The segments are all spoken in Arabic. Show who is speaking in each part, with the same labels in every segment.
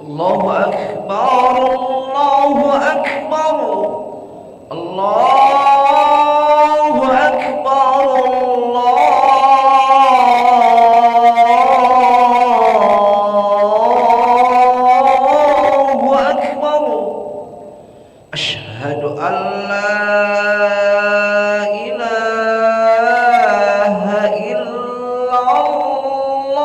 Speaker 1: الله أكبر الله أكبر الله أكبر الله أكبر أشهد أن لا إله إلا الله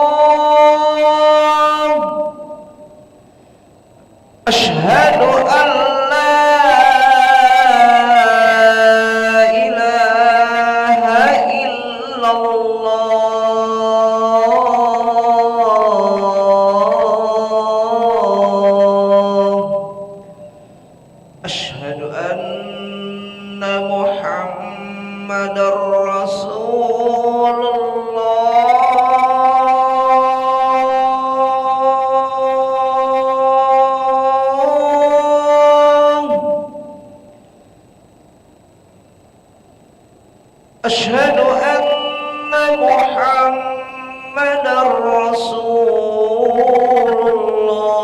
Speaker 1: أشهد أن لا إله إلا الله أشهد أن محمدا رسول الله أشهد أن محمدا رسول الله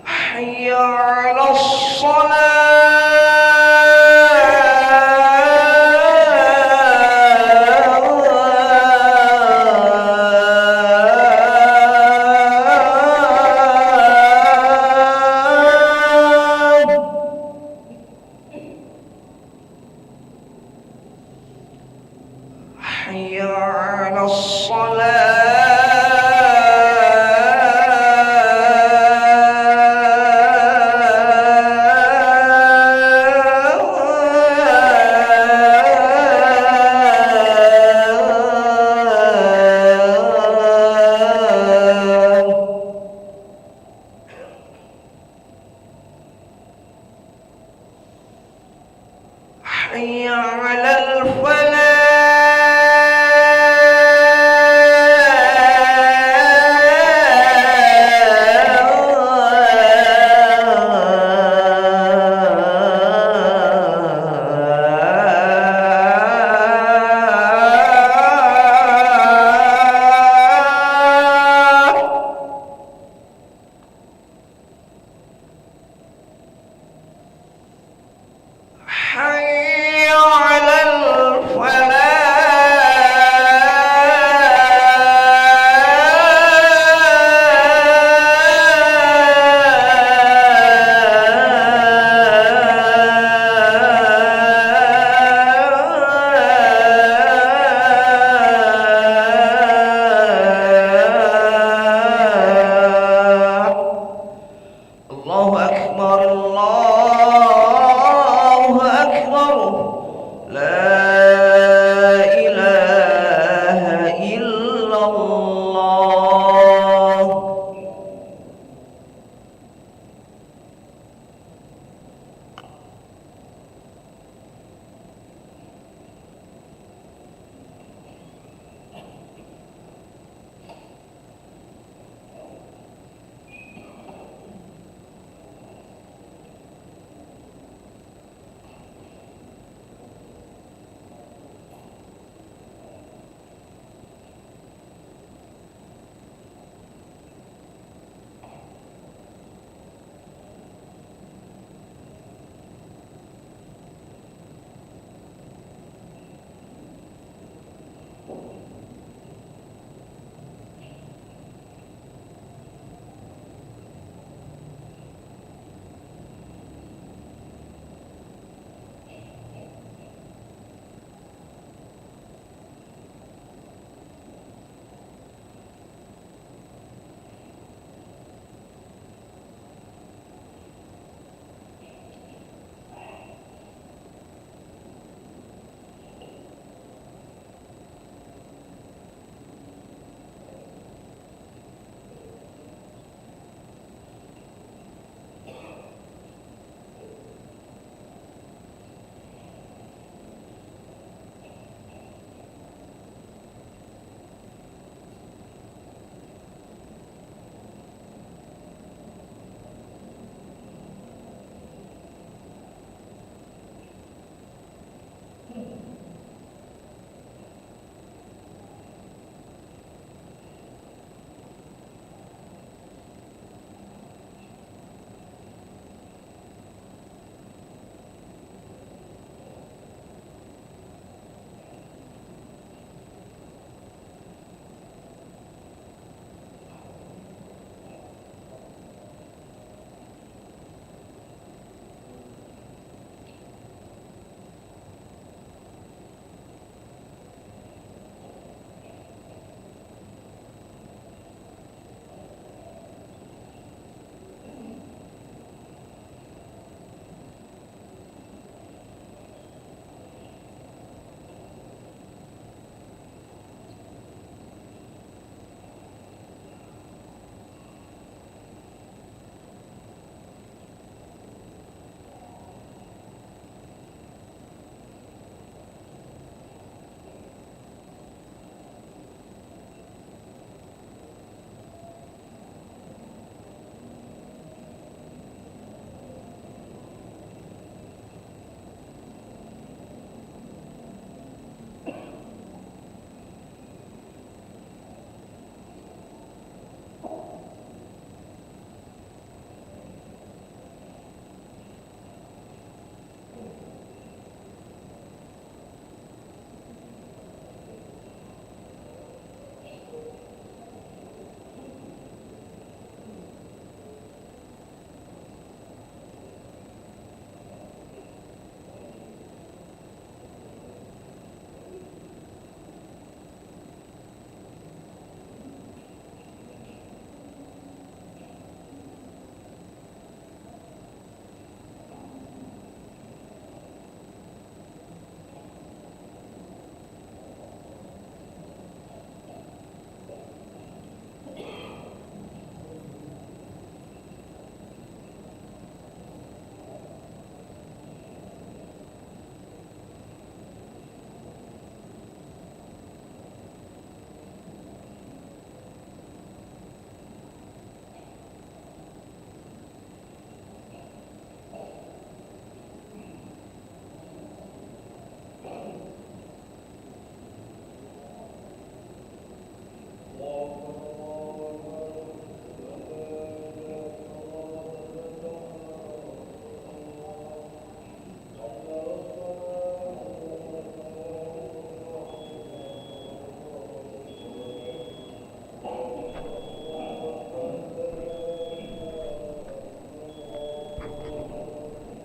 Speaker 1: حي على الصلاة حي على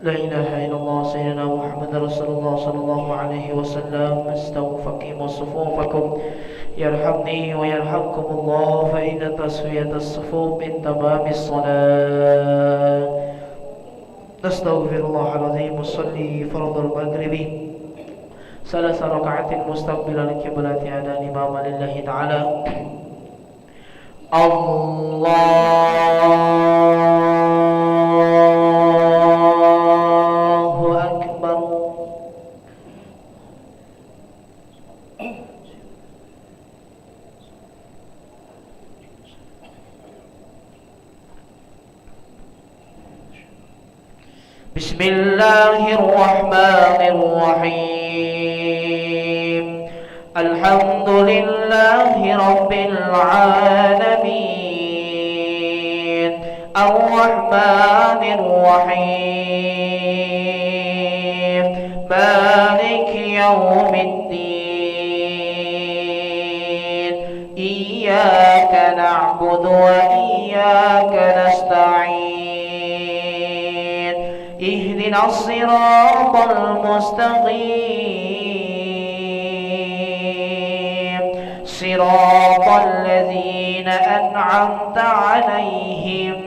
Speaker 2: لا إله إلا الله سيدنا محمد رسول الله صلى الله عليه وسلم. استووا فقيموا صفوفكم يرحمني ويرحمكم الله، فإن تسوية الصفوف من تمام الصلاة. نستغفر الله العظيم. نصلي فرض المغرب 3 ركعات مستقبلا القبلة على الإمام لله تعالى. الله أكبر. بسم الله الرحمن الرحيم. الحمد لله رب العالمين، الرحمن الرحيم، مالك يوم الدين. إياك نعبد وإياك نستعين. اهدنا الصراط المستقيم، صراط الذين أنعمت عليهم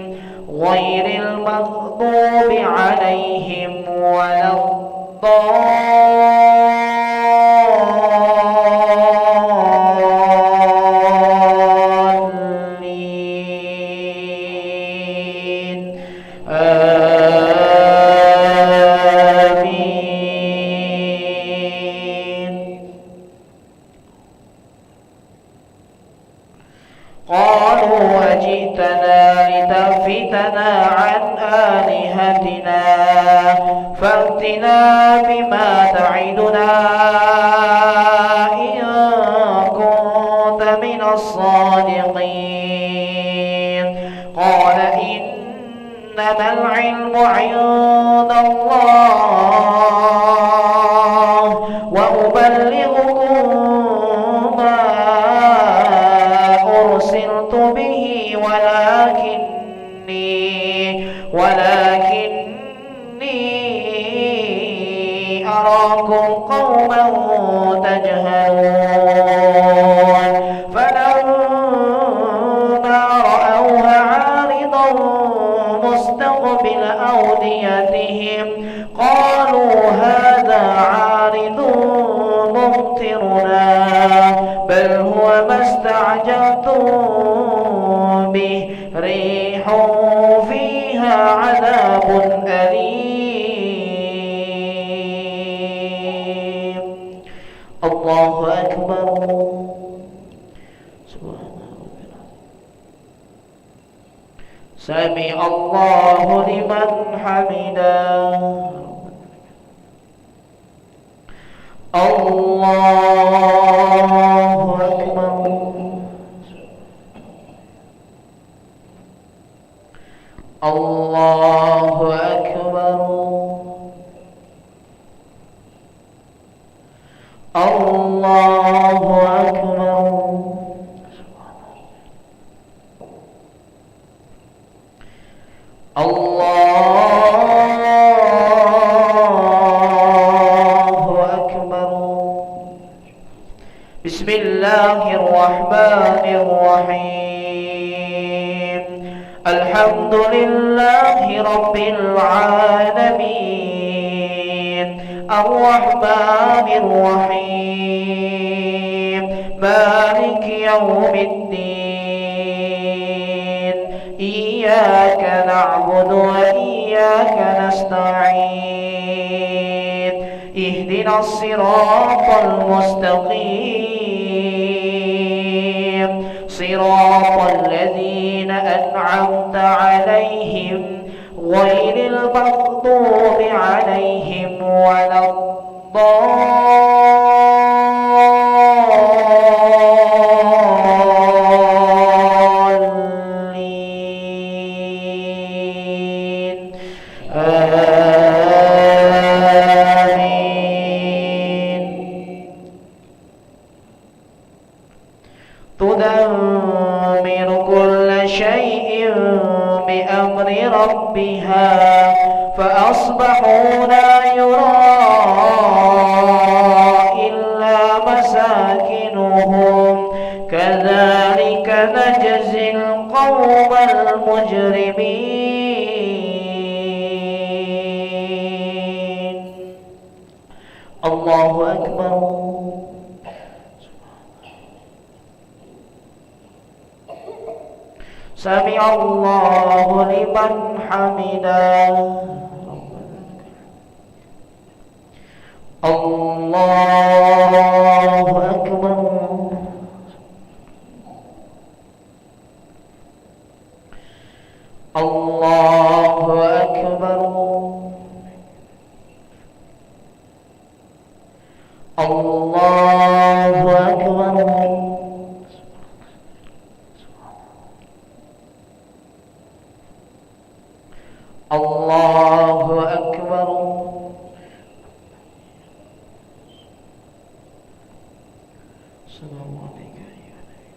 Speaker 2: غير المغضوب عليهم ولا الضالين. قالوا أجئتنا لتلفتنا عن آلهتنا فأتنا بما تعدنا إن كنت من الصادقين. قال إنما العلم عند الله وأبلغكم ما أرسلت به ولكني أراكم قوما تجهلون. فلما رأوها عارضا مستقبل أوديتهم قالوا هذا عارض ممطرنا بل هو ما استعجلتم به ريح فيها عذاب أليم. الله أكبر. سمع الله لمن حمده. الله أكبر. الله أكبر. الله أكبر. الله أكبر. بسم الله الرحمن الرحيم. الحمد لله رب العالمين، الرحمن الرحيم، مالك يوم الدين. إياك نعبد وإياك نستعين. اهدنا الصراط المستقيم، صراط الذين أنعمت عليهم غير المغضوب عليهم ولا الضالين. آمين. تدمر كل شيء بأمر ربها فأصبحوا لا يرى إلا مساكنهم كذلك نجزي القوم المجرمين. الله أكبر. سمع الله لمن حمده. الله أكبر. الله أكبر. الله أكبر. الله أكبر. السلام عليك أيها النبي.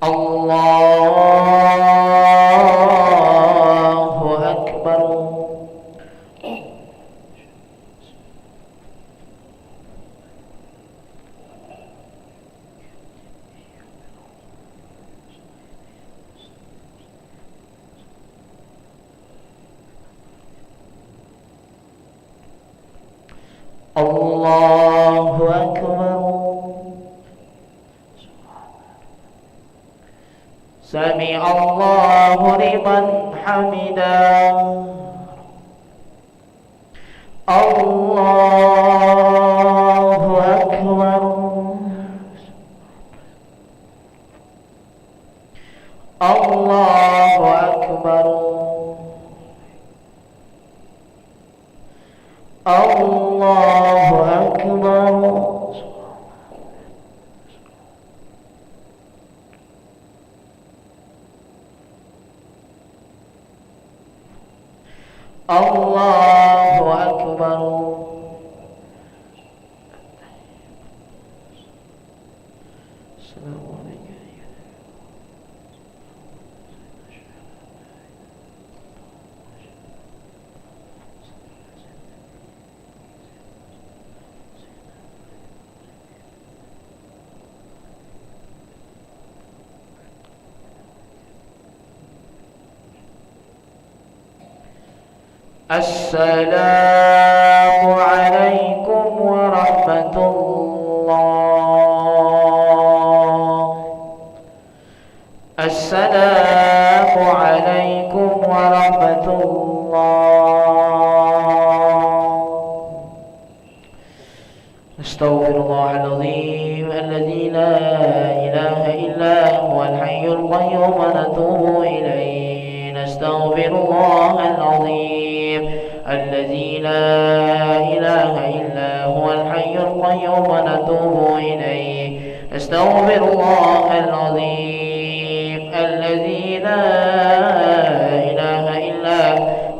Speaker 2: الله أكبر. الله أكبر. سمع الله لمن حمده. الله أكبر. الله أكبر. الله أكبر. الله أكبر. السلام عليك أيها السلام عليكم ورحمة الله. السلام عليكم ورحمة الله. أستغفر الله العظيم الذي لا إله إلا هو الحي القيوم ونتوب إليه. نستغفر الله العظيم الذي لا إله إلا هو الحي القيوم ونتوب إليه. نستغفر الله العظيم الذي لا إله إلا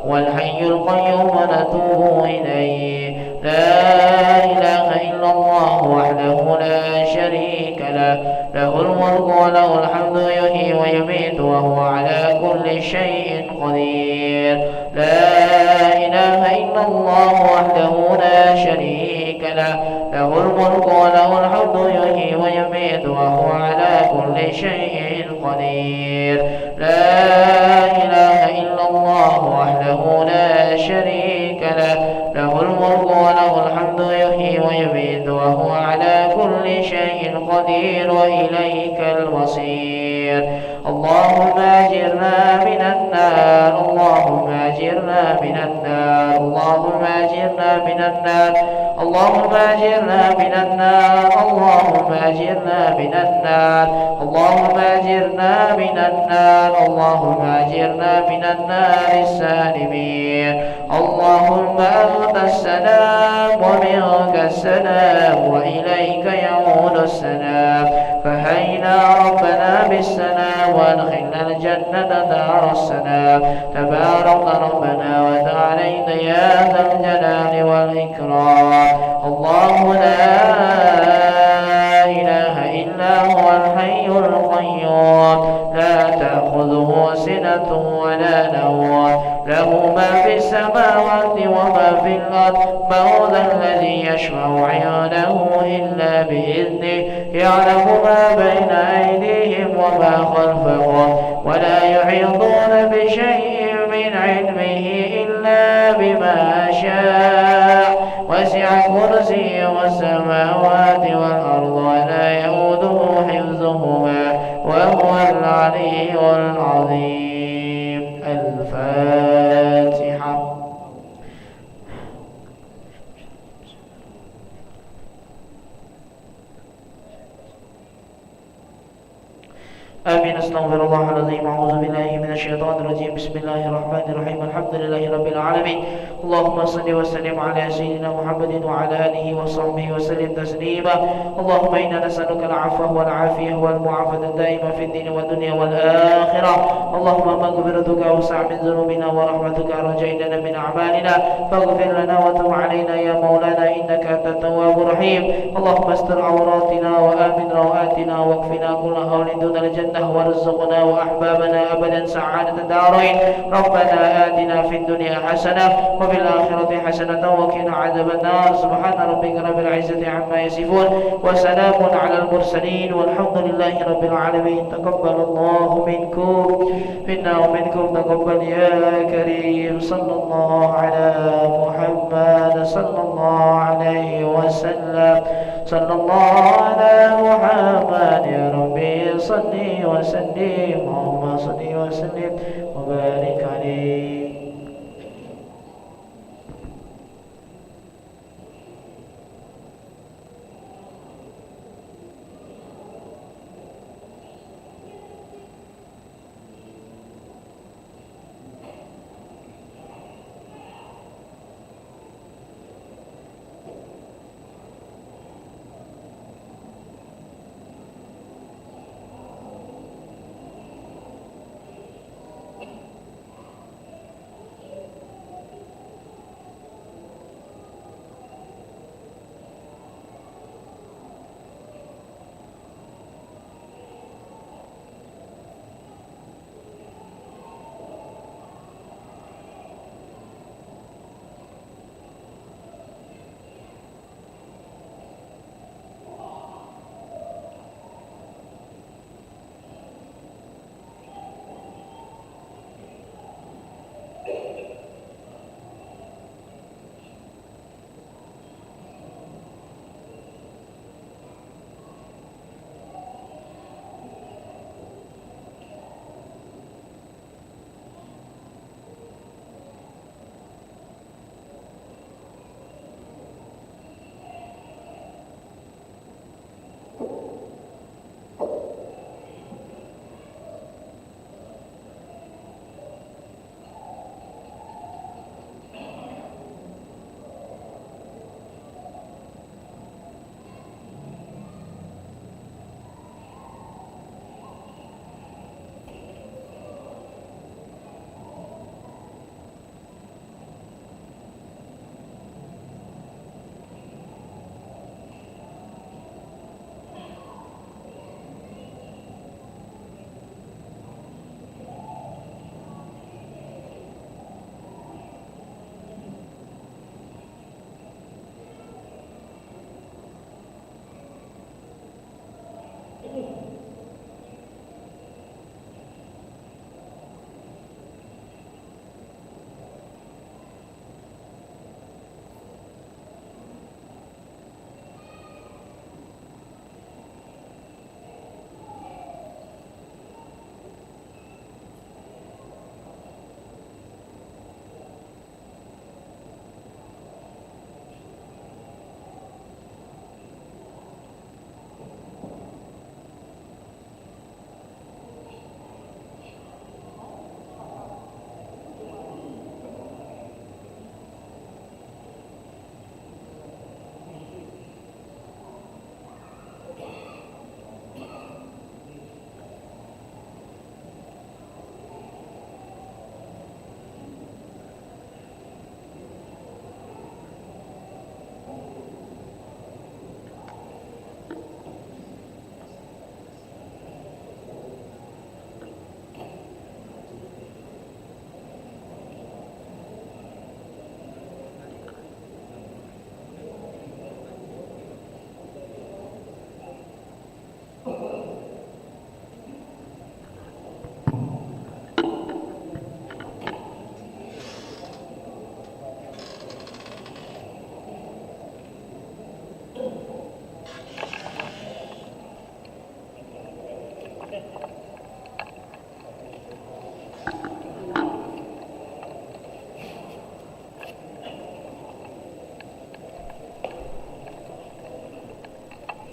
Speaker 2: هو الحي القيوم ونتوب إليه. لا إله إلا الله وحده لا شريك له، له الملك وله الحمد يحيي ويميت وهو على كل شيء قدير. لا إله إلا الله وحده لا شريك له، له الملك وله الحمد يحيي ويميت وهو على كل شيء قدير. لا إله إلا الله وحده لا شريك له، له الملك وله الحمد يحيي ويميت وهو على كل شيء قدير وإليك المصير. اللهم أجرنا من النار. اللهم أجرنا من النار. اللهم أجرنا من النار. اللهم أجرنا من النار. اللهم أجرنا من النار. اللهم أجرنا من النار. اللهم أجرنا من النار السالمين. اللهم أنت السلام ومنك السلام وإليك يعود السلام. فهينا ربنا بالسلام وادخلنا الجنة دار السلام. تبارك ربنا وتعاليت يا ذا الجلال والإكرام. الله لا إله إلا هو الحي القيوم لا تأخذه سنة ولا نوم له ما في السماوات وما في الأرض. من ذا الذي يشفع عنده إلا بإذنه يعلم ما بين أيديهم وما خلفهم ولا يحيطون بشيء من علمه إلا بما شاء. وسع كرسيه السماوات والأرض ولا يؤوده حفظهما وهو العلي العظيم. الفاتحة. آمين. استغفر الله العظيم. أعوذ بالله من الشيطان الرجيم. بسم الله الرحمن الرحيم. الحمد لله رب العالمين. اللهم صل وسلم على سيدنا محمد وعلى آله وصحبه وسلم تسليما. اللهم إنا نسألك العفو والعافية والمعافاة الدائمة في الدين والدنيا والآخرة. اللهم مغفرتك أوسع من ذنوبنا ورحمتك أرجى لنا من أعمالنا فاغفر لنا وتب علينا يا مولانا إنك أنت التواب الرحيم. اللهم استر عوراتنا وآمن روآتنا واكفنا كل هول دون الجنة وارزقنا وأحبابنا أبدا سعادة الدارين. ربنا آتنا في الدنيا حسنة وفي الآخرة حسنة وقنا عذاب النار. سبحان ربك رب العزة عما يصفون وسلام على المرسلين والحمد لله رب العالمين. تقبل الله منكم منا ومنكم تقبل يا كريم. صلى الله على محمد صلى الله عليه وسلم. صلى الله على محمد يا ربي صل وسلم. اللهم صل وسلم وبارك عليه.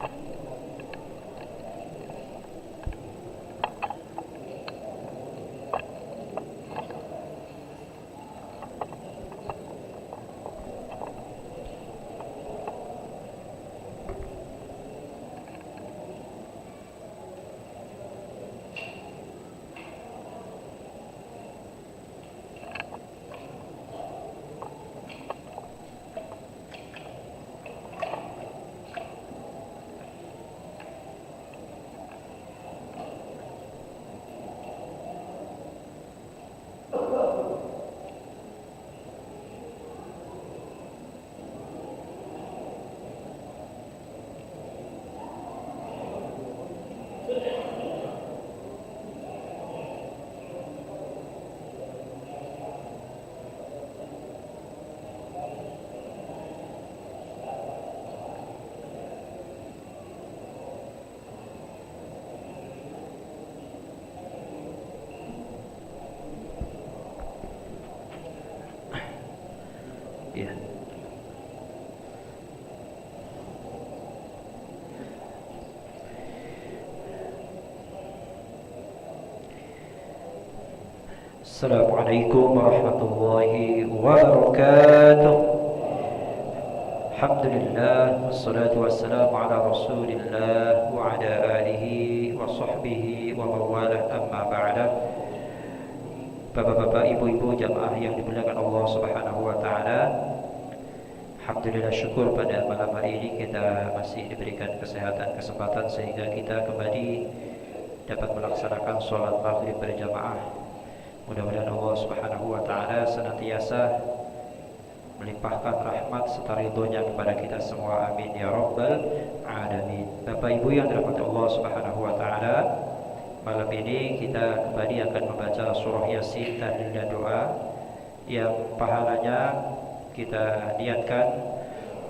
Speaker 3: Ya. Assalamualaikum warahmatullahi wabarakatuh. Alhamdulillah, wassalatu wassalamu ala rasulillah wa ala alihi wa sahbihi wa mawalah, amma ba'da. Bapak-bapak, ibu-ibu jamaah yang dimuliakan Allah Subhanahu wa taala. Alhamdulillah, syukur pada malam hari ini kita masih diberikan kesehatan, kesempatan sehingga kita kembali dapat melaksanakan sholat maghrib berjamaah. Mudah-mudahan Allah Subhanahu wa taala senantiasa melimpahkan rahmat serta ridhonya kepada kita semua, amin ya rabbal alamin. Bapak ibu yang dirahmati Allah Subhanahu wa taala, malam ini kita kembali akan membaca surah Yasin, tahlil dan doa yang pahalanya kita niatkan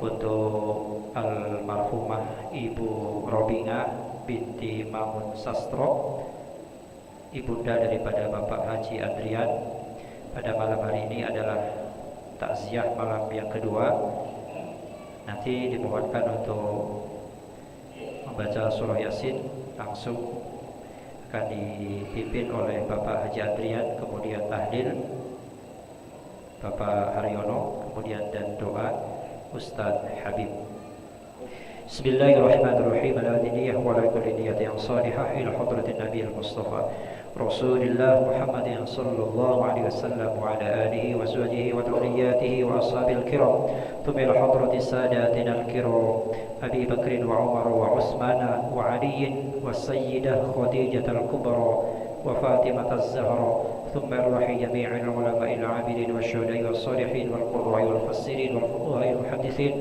Speaker 3: untuk almarhumah Ibu Robinga binti Mamun Sastro, ibunda daripada Bapak Haji Adrian. Pada malam hari ini adalah takziah malam yang kedua. Nanti dimohonkan untuk membaca surah Yasin langsung akan dipimpin oleh Bapak Haji Adrian, kemudian tahlil Bapak Haryono, kemudian dan doa Ustadz Habib. Bismillahirrahmanirrahim. Al-adiniyah wa ala kulli niyatin salihah ila hadratin Nabi al-Mustafa Rasulillah Muhammadin sallallahu alaihi wasallam wa ala alihi wa sahbihi wa dhurriyyatihi wa ashabil kiram, thumma ila hadrati sadatina al-kiram Abi Bakr wa Umar wa Utsman wa Ali wa Sayyidah Khadijah al-Kubra wa Fatimah az-Zahra, ثم الروح جميع العلماء العاملين والشهداء والصالحين والقراء والمفسرين والفقهاء والمحدثين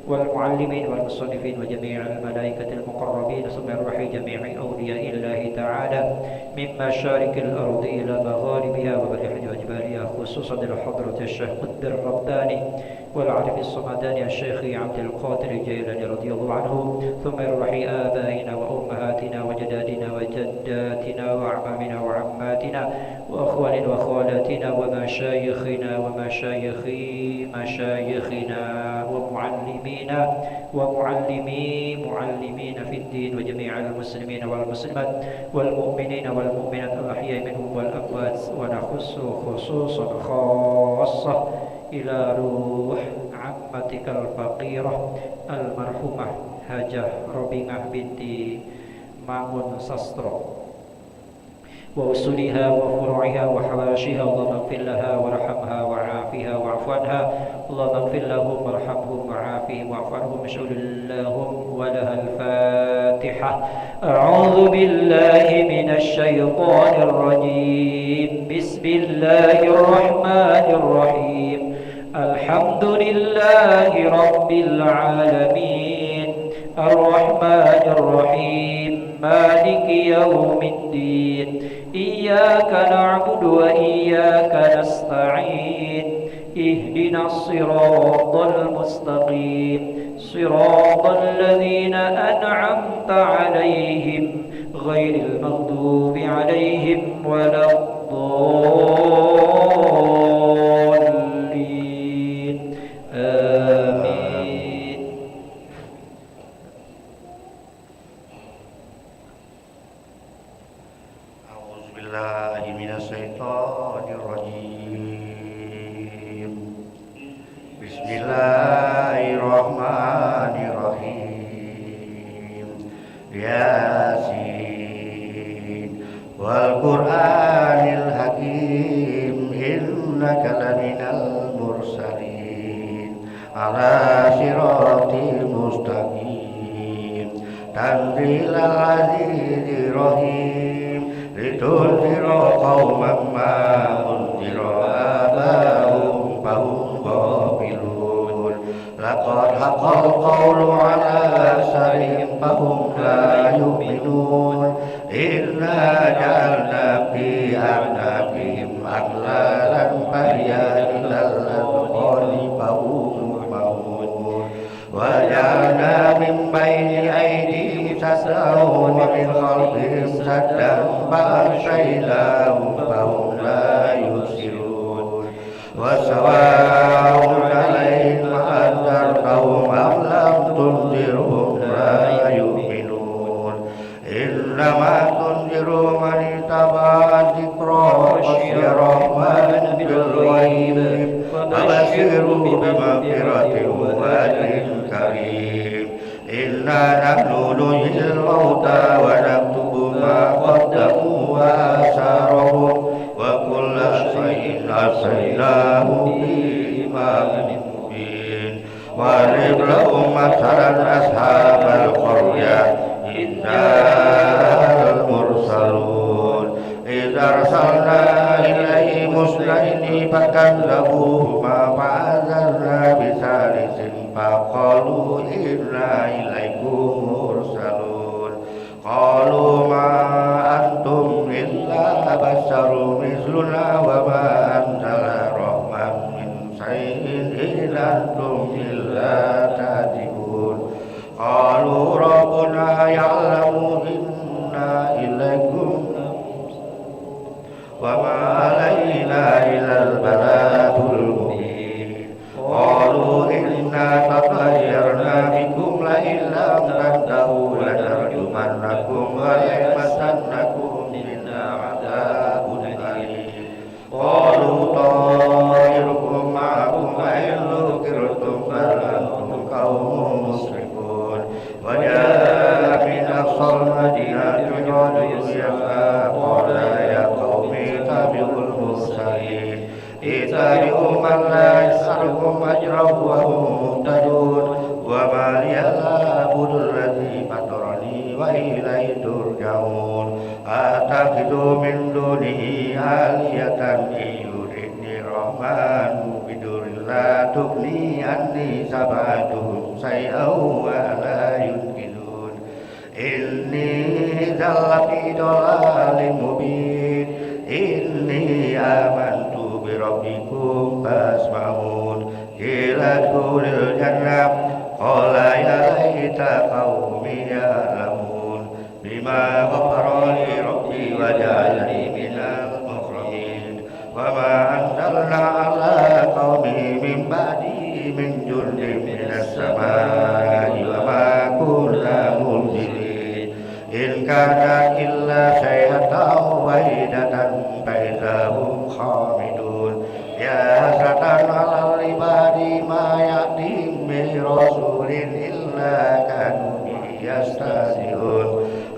Speaker 3: والمعلمين والمصنفين وجميع الملائكة المقربين، ثم الروح جميع أولياء الله تعالى من مشارق الأرض إلى مغاربها وبرحة وجبالها، خصوصا لحضرة الشيخ قطب الرباني والعارف الصمداني الشيخ عبد القادر الجيلاني رضي الله عنه، ثم الروح آبائنا وأمهاتنا وجدادنا وجداتنا وأعمامنا وعماتنا وأخوالنا وخالاتنا ومشايخنا ومشايخ مشايخنا ومعلمينا معلمين في الدين وجميع المسلمين والمسلمات والمؤمنين والمؤمنات الأحياء منهم والأموات، ونخص خصوصا خاصة إلى روح عمتك الفقيرة المرحومة Hajah Robingah binti Mamun Sastro وأصولها وفروعها وحواشيها، اللهم اغفر لها وارحمها وعافها واعف عنها، اللهم اغفر لهم وارحمهم وعافهم واعف عنهم اشهد لهم ولها الفاتحة. أعوذ بالله من الشيطان الرجيم، بسم الله الرحمن الرحيم، الحمد لله رب العالمين الرحمن الرحيم مالك يوم الدين، إياك نعبد وإياك نستعين، اهدنا الصراط المستقيم صراط الذين أنعمت عليهم غير المغضوب عليهم ولا الضالين، آمين.
Speaker 4: Bismillahirrahmanirrahim. Yasin wal Qur'anil Hakim innaka laminal mursalin ala siratil mustaqim tanzilal azizir rahim litunzira qauman ma unzira abahum fahum ghafilun laqad haqqal qawlu ala aktharihim fahum la yu'minun inna ja'alna fi a'naqihim aghlalan fahiya ilal adqani fahum muqmahun wa ja'alna min bayni aydihim saddan wa min khalfihim saddan fa'ashaynahum fahum la yubsirun wa sawa'un 'alaihim a'anzartahum am lam tunzirhum la yu'minun innama tunziru man ittaba'a dzikra wa khashiya rahmana bil ghaib fabashshirhu bimaghfiratin wa ajrin karim inna nahnu nuhyil mauta wa naktubu ma qaddamu wa atharahum wa kulla shay'in ahsaynahu fi imamin mubin wadrib lahum mathalan ashabal qaryah innal mursalun idza arsalna ilayhim musnaini fakadzabuhuma fa'azarna bisalisin faqalu inna ilaykum mursalun qalu ma antum illa basharun misluna wa ma antala rahman min shay'in in antum illa kadhibun qalu rabbuna ya'lamu inna ilaykum wa ma alayna illal balagul mubin qalu inna tatayyarna bikum la illam tantahu lanarjumannakum wa layamassannakum minna 'adzabun alim qalu ta'irukum ma'akum wa in dhukirtum bal antum qaumun musrifun wa ja'a min aqsal madinati rajulun yas'a qala ya qaumi ittabi'ul mursalin ittabi'u man la yas'alukum ajran wa hum muhtadun wa ma liya la a'budu alladhi fatarani wa ilayhi turja'un atakhidhu min dunihi aliyatan yuridni rahmanu bidurrin la tughni anni sab'atuhum shay'an wa la yunqidun inni dhalla fi dhalalin mubin inni amantu bi rabbikum fasma'un qila udkhulil jannah qala ya laita qaumi ya'lamun bima ghafara li rabbi wa ja'alani minal mukramin wa ma anzalna ala qaumi min ba'di min jundin minas samai wa ma kunna munzilin in kana illa sayhatan wahidatan faidahum khamidun ya hasratan 'alal ibadi ma ya'tihim min rasulin illa kanu yastahzi'un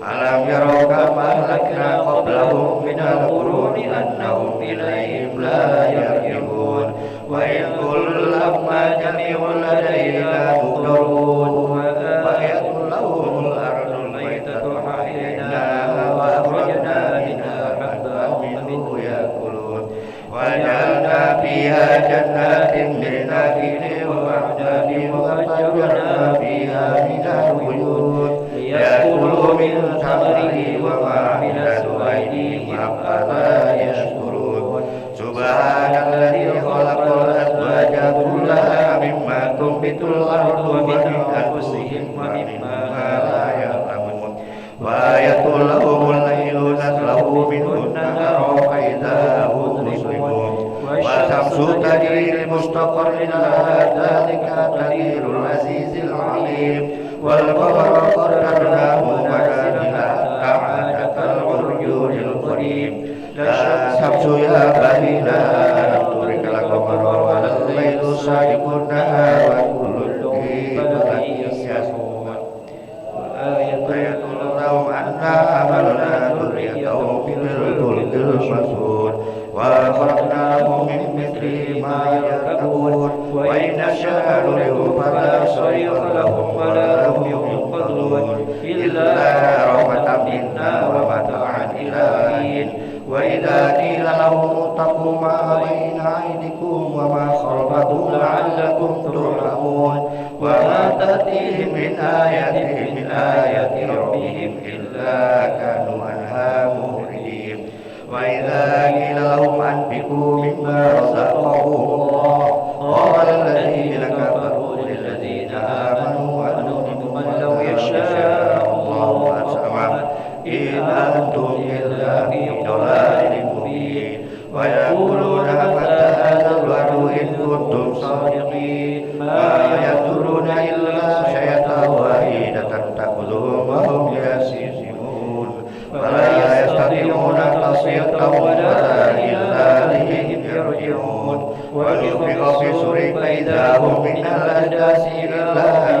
Speaker 4: alam yarau kama ahlakna qablahum minal quruni annahum ilayhim la yarji'un wa in kullu lamma jami'un ladaina muhdarun wa yatlahumul ardul maytatu hayyinaha wa akhrajna minha habban minhu yakulun wa ja'alna fiha jannatin min nakhilin wa a'nabin wa fajjarna fiha minal uyun liyakulu min thamarihi wa ma 'amilat aydihim afala yashkurun subhanalladzi khalaqal azwaja kullaha mimma tunbitul ardu wa min anfusihim wa mimma la ya'lamun wa ayatul lahumul laylu naslahu minhu an-naharu fa idza hum muslimun wa shamsu tajri li mustaqarrin laha dzalika taqdirul azizil 'alim wal qamara qaddarnahu manazila hatta 'ala al-urjunil qadim la shamsu ya bahina turikal qamara wal laylu sabiqun nahar
Speaker 3: فلا صريخ لهم ولا هم ينقذون إلا رحمة منا ومتاعا إلى حين وإذا قيل لهم اتقوا ما بين أيديكم وما خلفكم لعلكم ترحمون وما تأتيهم من آية ربهم إلا كانوا عنها معرضين وإذا قيل لهم أنفقوا مما رزقهم الله قال الذين كفروا للذين آمنوا أنؤمن من لو يشاء الله أسمع إن أنتم إلا في ضلال مبين ويقولون متى هذا الوعد إن كنتم صادقين ما يذكرون إلا شيئا واحدة تأخذهم وهم يستسلمون ولا يستطيعون تصديقا ولا إلى أهلهم يرجعون ونفخ في الصور فإذا هم من الأجداث إلى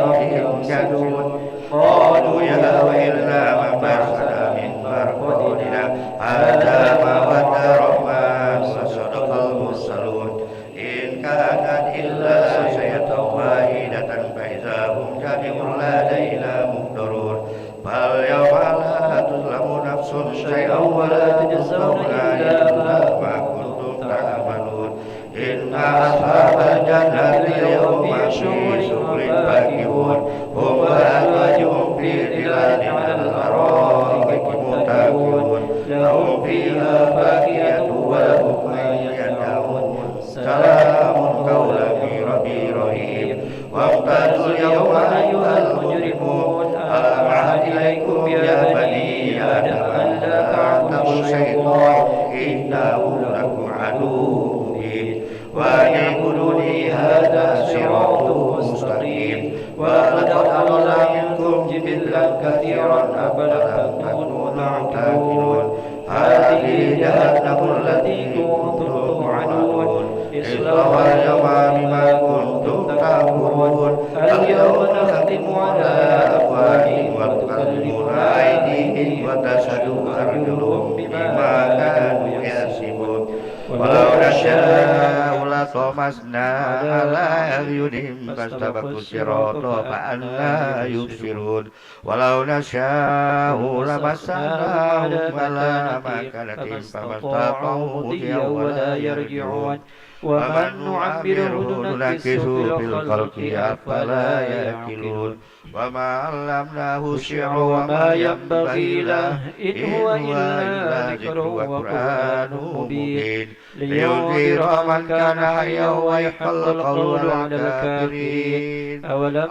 Speaker 3: ربهم ينسلون قالوا يا ويلنا من بعثنا من مرقدنا هذا ما وعد الرحمن وصدق المرسلون إن كانت إلا صيحة واحدة فإذا هم جميع لدينا محضرون فاليوم لا تظلم نفس شيئا ولا تجزون إلا ما كنتم تعملون إن أصحاب الجنة اليوم في شغل فاكهون هم وأزواجهم في ظلال على الأرائك متكئون لهم فيها فاكهة ولهم ما يدعون سلام قولا من رب رحيم وامتازوا اليوم أيها المجرمون ألم أعهد إليكم يا بني آدم أن لا تعبدوا الشيطان إنه لكم عدو مبين وأن اعبدوني هذا صراط مستقيم ولقد أضل منكم جبلا كثيرا أفلم تكونوا تعقلون هذه جهنم التي كنتم توعدون اصلوها اليوم بما كنتم تكفرون اليوم نختم على أفواههم وتكلمنا أيديهم وتشهد أرجلهم بما كانوا يكسبون ولو نشاء لطمسنا على أعينهم فاستبقوا الصراط فأنى يبصرون ولو نشاء لمسناهم على مكانتهم فما استطاعوا مضيا ولا يرجعون ومن نعمره ننكسه في الخلق أفلا يأكلون وما علمناه الشعر وما ينبغي له إن هو إلا ذكر وقرآن مبين لينذر من كان حيا ويحق القول على الكافرين أولم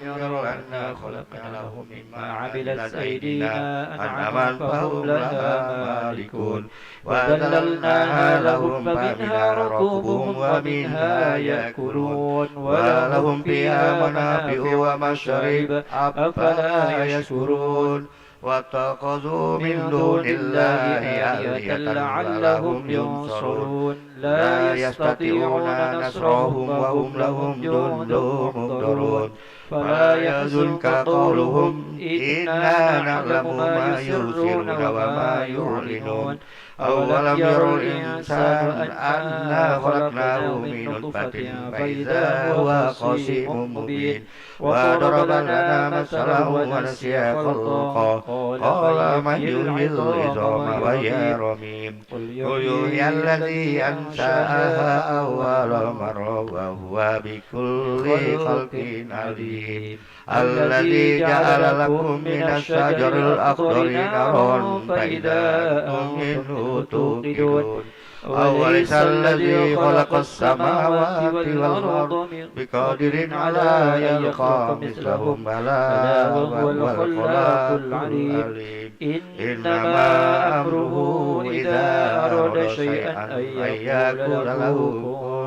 Speaker 3: يروا أنا خلقنا لهم مما عملت أيدينا أنعاما فهم لها مالكون وذللناها لهم فمنها ركوبهم ومنها يأكلون ولهم فيها منافع ومشارب أفلا يشكرون واتخذوا من دون الله آلهة لعلهم ينصرون لا يستطيعون نصرهم وهم لهم جند محضرون فلا يحزنك قولهم إنا نعلم ما يسرون وما يعلنون أولم يروا الإنسان أنا خلقناه من نطفة فإذا هو خصيم مبين وضرب لنا مثلا ونسي خلقه قال من يحيي العظام وهي رميم قل يحيي الذي أنشأها أول مرة وهو بكل خلق عليم الذي جعل لكم من الشجر الأخضر نارا فإذا أنتم منه توقدون أوليس الذي خلق السماوات والأرض بقادر على أن يخلق مثلهم بلى وهو الخلاق العليم إنما أمره إذا أراد شيئا أن يقول له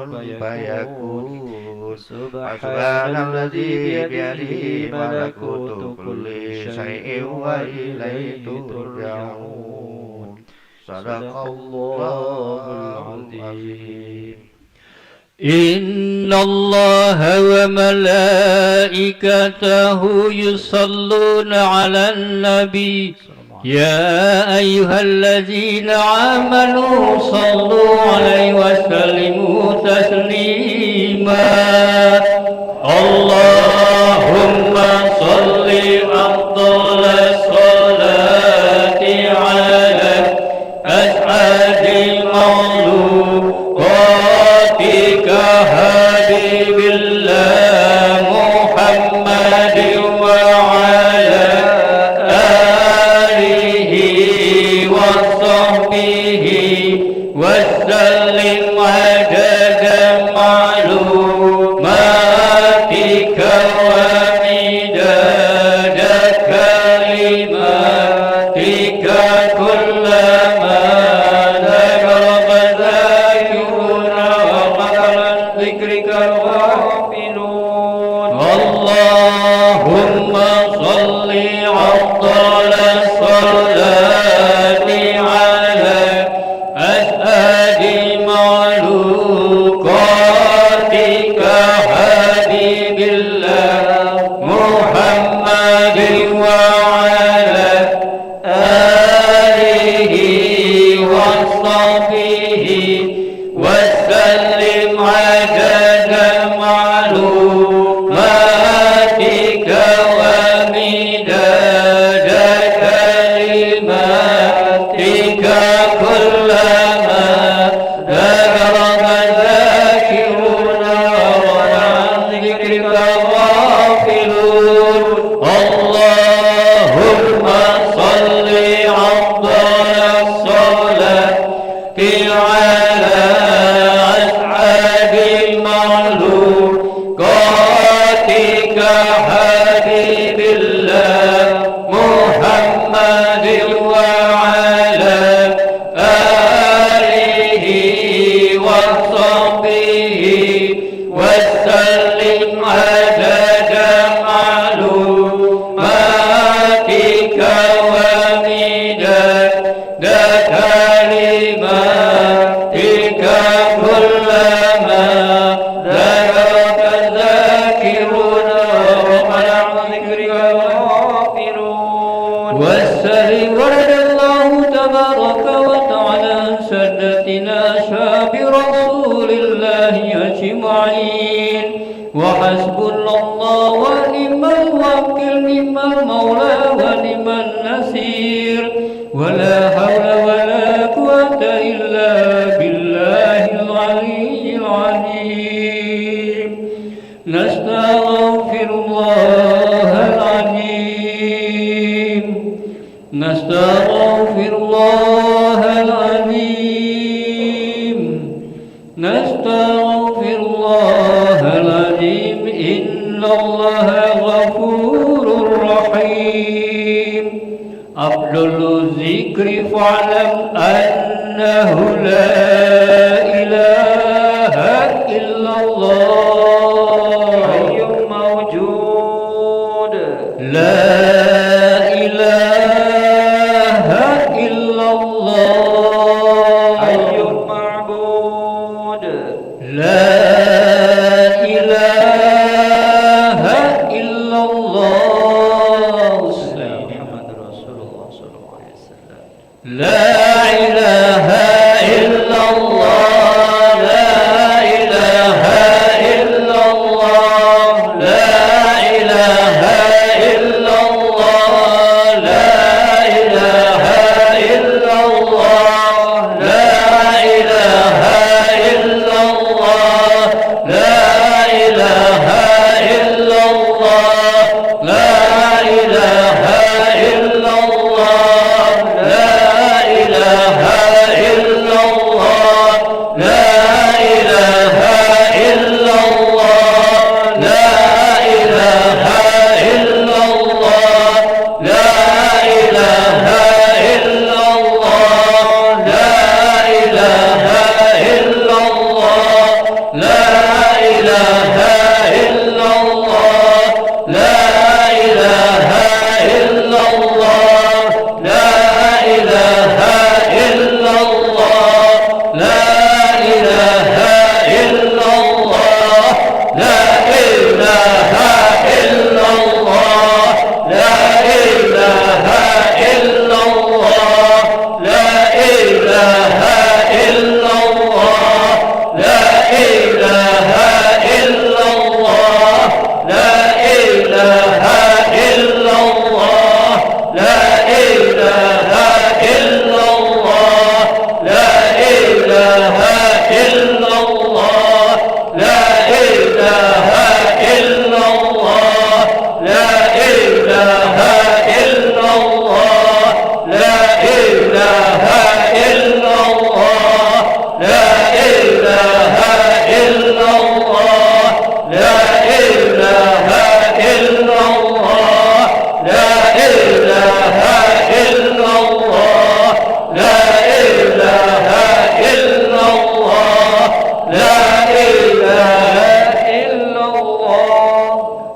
Speaker 3: كن فيكون سبحان الذي بيده ملكوت كل شيء وإليه ترجعون صدق الله العظيم
Speaker 5: إن الله وملائكته يصلون على النبي يا أيها الذين آمنوا صلوا عليه وسلموا تسليما اللهم صل أفضل الصلاة على أسعد المخلوقاتك حبيب الله محمد وعلى آله وصحبه وسلم عدد معلوماتك ومداد كلماتك كلما ذكرك ذاكرون وقدر ذكرك الغافلون اللهم صل أفضل الصلاة على أسعد مخلوقاتك حبيب الله محمد وعلى آله وصحبه وسلم عدد معلوماتك ومداد كلماتك كلما ذكرك ذاكرون وعن ذكرك غافلون اللهم صل أفضل الصلاة على أسعد المخلوقاتك حبيب الله محمد وعلى آله وصحبه وسلم عدد معلوماتك ومداد كلماتك كلما ذكرك الذاكرون وعن ذكرك الغافلون والسلم ورد الله تبارك وتعالى عن سادتنا أصحاب رسول الله أجمعين وحسبنا الله ونعم الوكيل نعم المولى ونعم النصير ولا حول ولا قوة إلا بالله العلي العظيم نستغفر الله العظيم نستغفر الله العظيم نستغفر الله العظيم إن الله غفور رحيم أفضل الذكر فاعلم أنه لا إله إلا الله حي موجود لا إله إلا الله حي معبود لا إله إلا الله محمد رسول الله صلى الله عليه وسلم لا إله إلا الله لا إله إلا الله لا إله إلا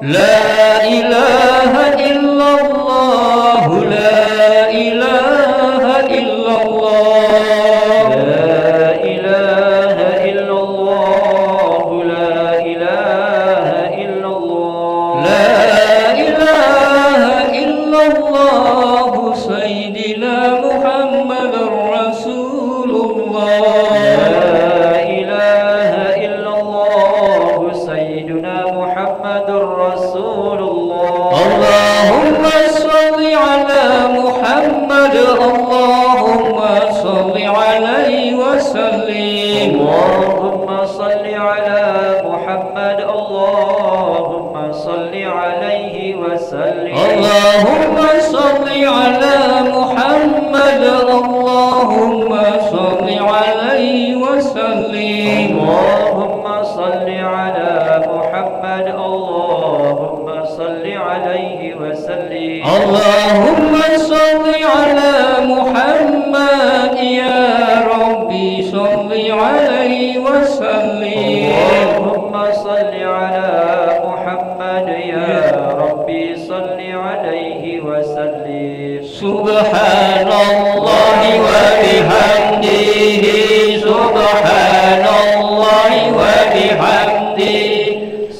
Speaker 5: لا إله إلا الله لا إله إلا الله
Speaker 3: لا إله إلا الله لا إله إلا الله
Speaker 5: لا إله إلا الله سيدنا محمد رسول الله
Speaker 3: لا إله إلا الله سيدنا محمد رسول الله
Speaker 5: اللهم صل على محمد اللهم صل عليه وسلم
Speaker 3: اللهم صل على محمد اللهم صل عليه وسلم
Speaker 5: اللهم صل على محمد اللهم صل عليه وسلم
Speaker 3: اللهم صل على محمد اللهم صل عليه وسلم
Speaker 5: اللهم صل على محمد يا ربي صل عليه وسلم
Speaker 3: اللهم صل على محمد يا ربي صل عليه وسلم
Speaker 5: سبحان الله وبحمده سبحان الله وبحمده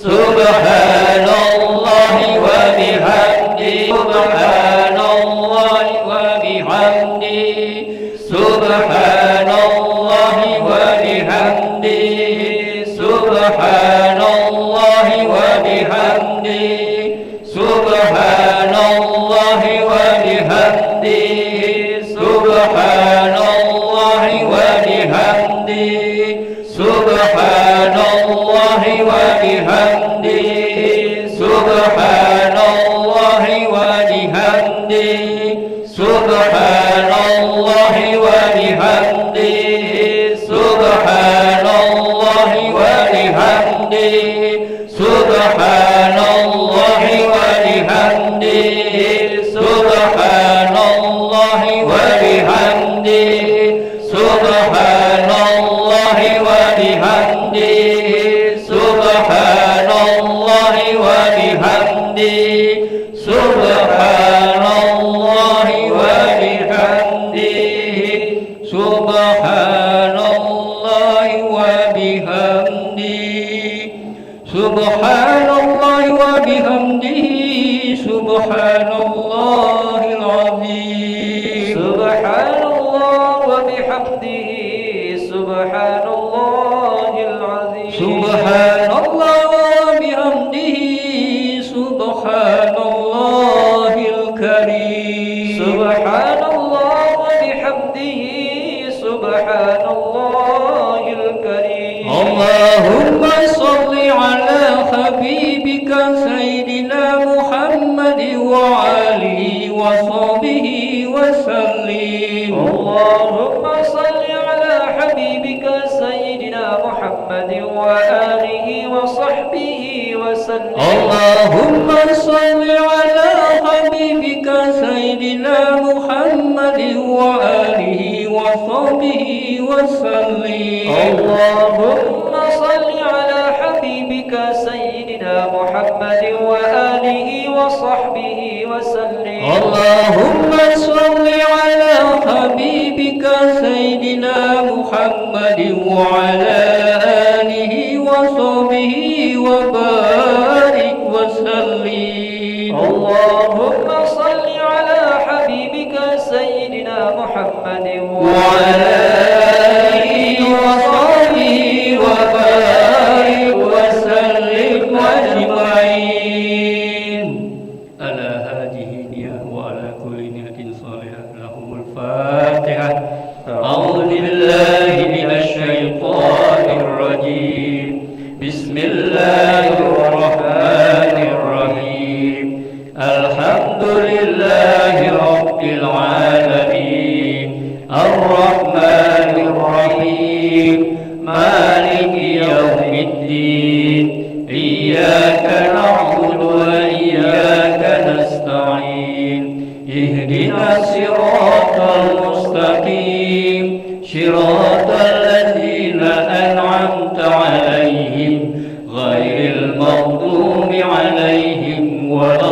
Speaker 5: سبحان الله وبحمده سبحان الله وبحمده سبحان الله وبحمده سبحان الله وبحمده سبحان الله وبحمده سبحان الله وبحمده سبحان الله وبحمده سبحان الله وبحمده سبحان الله وبحمده سبحان الله وبحمده سبحان الله وبحمده سبحان الله وبحمده سبحان الله وبحمده سبحان الله وبحمده سبحان الله وبحمده سبحان الله وبحمده سبحان الله وبحمده سبحان الله العظيم
Speaker 3: سبحان الله وبحمده سبحان الله العظيم
Speaker 5: سبحان الله وبحمده سبحان الله الكريم
Speaker 3: سبحان الله وبحمده سبحان الله الكريم
Speaker 5: اللهم صل على حبيبك سيدنا محمد وعلي وصحبه وسلم
Speaker 3: اللهم صل على حبيبك سيدنا محمد وآله وصحبه وسلم
Speaker 5: اللهم صل على حبيبك سيدنا محمد وآله وصحبه وسلم
Speaker 3: اللهم صل على حبيبك سيدنا محمد وآله وصحبه وسلم
Speaker 5: اللهم صل على حبيبك سيدنا محمد وعلى آله وصحبه وبارك وسلم
Speaker 3: اللهم صل على حبيبك سيدنا محمد
Speaker 5: وعلى آله وصحبه وبارك وسلم أجمعين على هذه النية وعلى كل نية صالحة لهم الفاتحة أعوذ بالله من الشيطان الرجيم بسم الله الرحمن الرحيم الحمد لله رب العالمين الرحمن ولا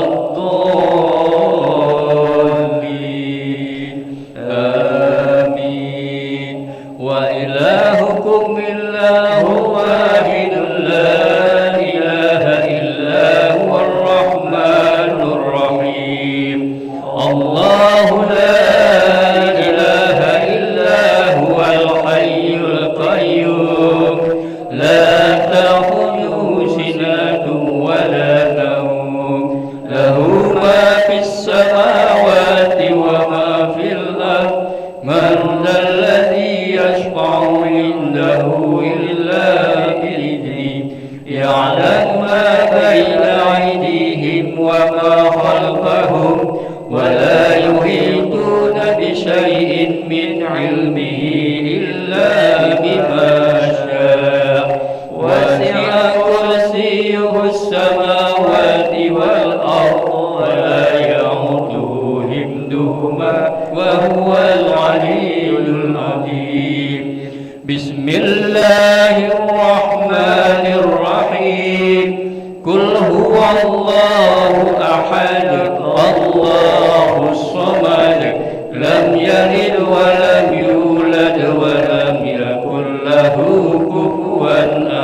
Speaker 5: الضالين آمين وإلهكم إله واحد لا إله إلا هو الرحمن الرحيم الله لا إله إلا هو الحي القيوم لا تأخذه سنة ولا نوم له ما في السماوات وما في الأرض من ذا الذي يشفع عنده إلا بإذنه يعلم ما بين أيديهم وما خلفهم ولا يحيطون بشيء من علمه إلا بما شاء وسع كرسيه السماوات والأرض ولا يعوده حفظهما وهو العلي العظيم بسم الله الرحمن الرحيم قل هو الله أحد الله الصمد لم يلد ولم يولد ولم يكن له كفوا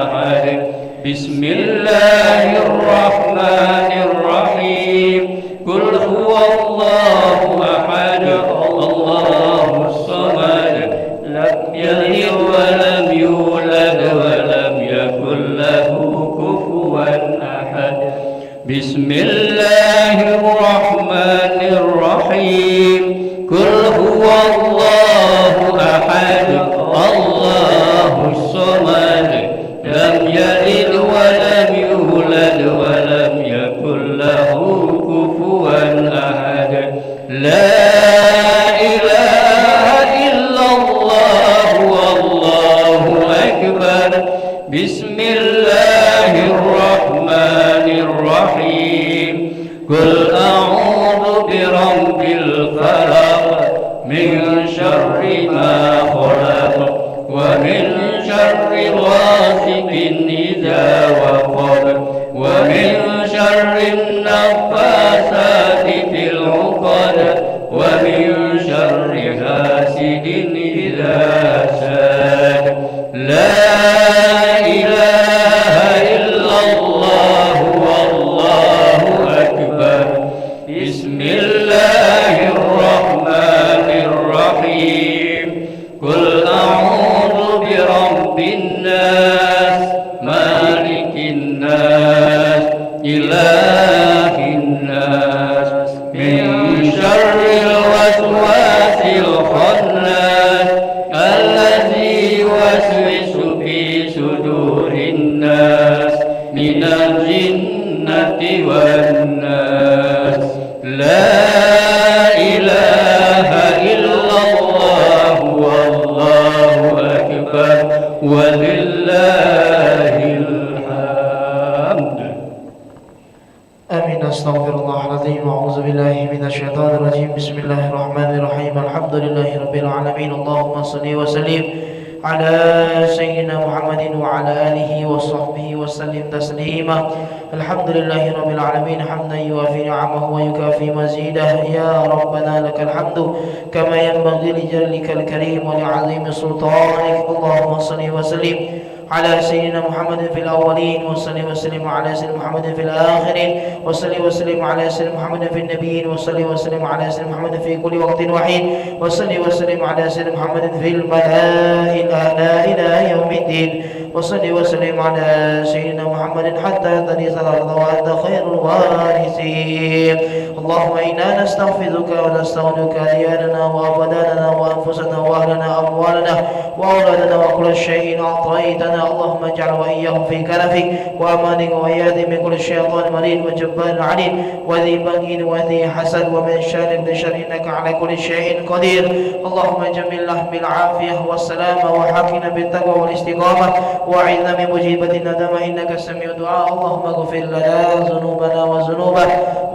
Speaker 5: أحد بسم الله الرحمن الرحيم قل هو الله أحد الله الصمد لم يلد ولم يولد ولم يكن له كفوا أحد بسم الله الرحمن الرحيم قل هو الله أحد الله الصمد لم يلد ولم يولد ولم يكن له كفوا أحد لا إله إلا الله والله أكبر بسم الله الرحمن الرحيم قل أعوذ برب الفلق من شر ما خلق ومن شر غاسق إذا وقب ومن شر النفاثات في العقد ومن شر حاسد إذا حسد لا إله إلا الله والله أكبر بسم الله الرحمن الرحيم قل أعوذ برب الناس مالك الناس إله الناس من شر الوسواس الخناس الذي يوسوس في صدور الناس من الجنة والناس لا إله إلا الله والله أكبر ولله الحمد
Speaker 2: آمين أستغفر الله العظيم وأعوذ بالله من الشيطان الرجيم بسم الله الرحمن الرحيم الحمد لله رب العالمين اللهم صل وسلم على سيدنا محمد وعلى آله وصحبه وسلم تسليما الحمد لله رب العالمين حمدا يوافي نعمه ويكافي مزيده يا ربنا لك الحمد كما ينبغي لجلالك الكريم ولعظيم سلطانك اللهم صل وسلم على سيدنا محمد في الأولين وصلي وسلم على سيدنا محمد في الآخرين وصلي وسلم على سيدنا محمد في النبيين وصلي وسلم على سيدنا محمد في كل وقت وحين وصلي وسلم على سيدنا محمد في الملائكة الأعلى إلى يوم الدين وصلي وسلم على سيدنا محمد حتى ترث الأرض وأنت خير الوارثين اللهم إنا نستغفرك ونستغفرك ديارنا وأبداننا وأنفسنا وأهلنا أموالنا وأولادنا وكل شيء أعطيتنا اللهم اجعل وإياهم في كنفك وأمانك وإيادي من كل شيطان مريد وجبار عنيد وذي بغي وذي حسد ومن شر بشر إنك على كل شيء قدير اللهم جملنا بالعافية والسلامة وحقنا بالتقوى والاستقامة وأعذنا من مجيبة الندامة إنك سميع الدعاء اللهم اغفر لنا ذنوبنا وذنوبه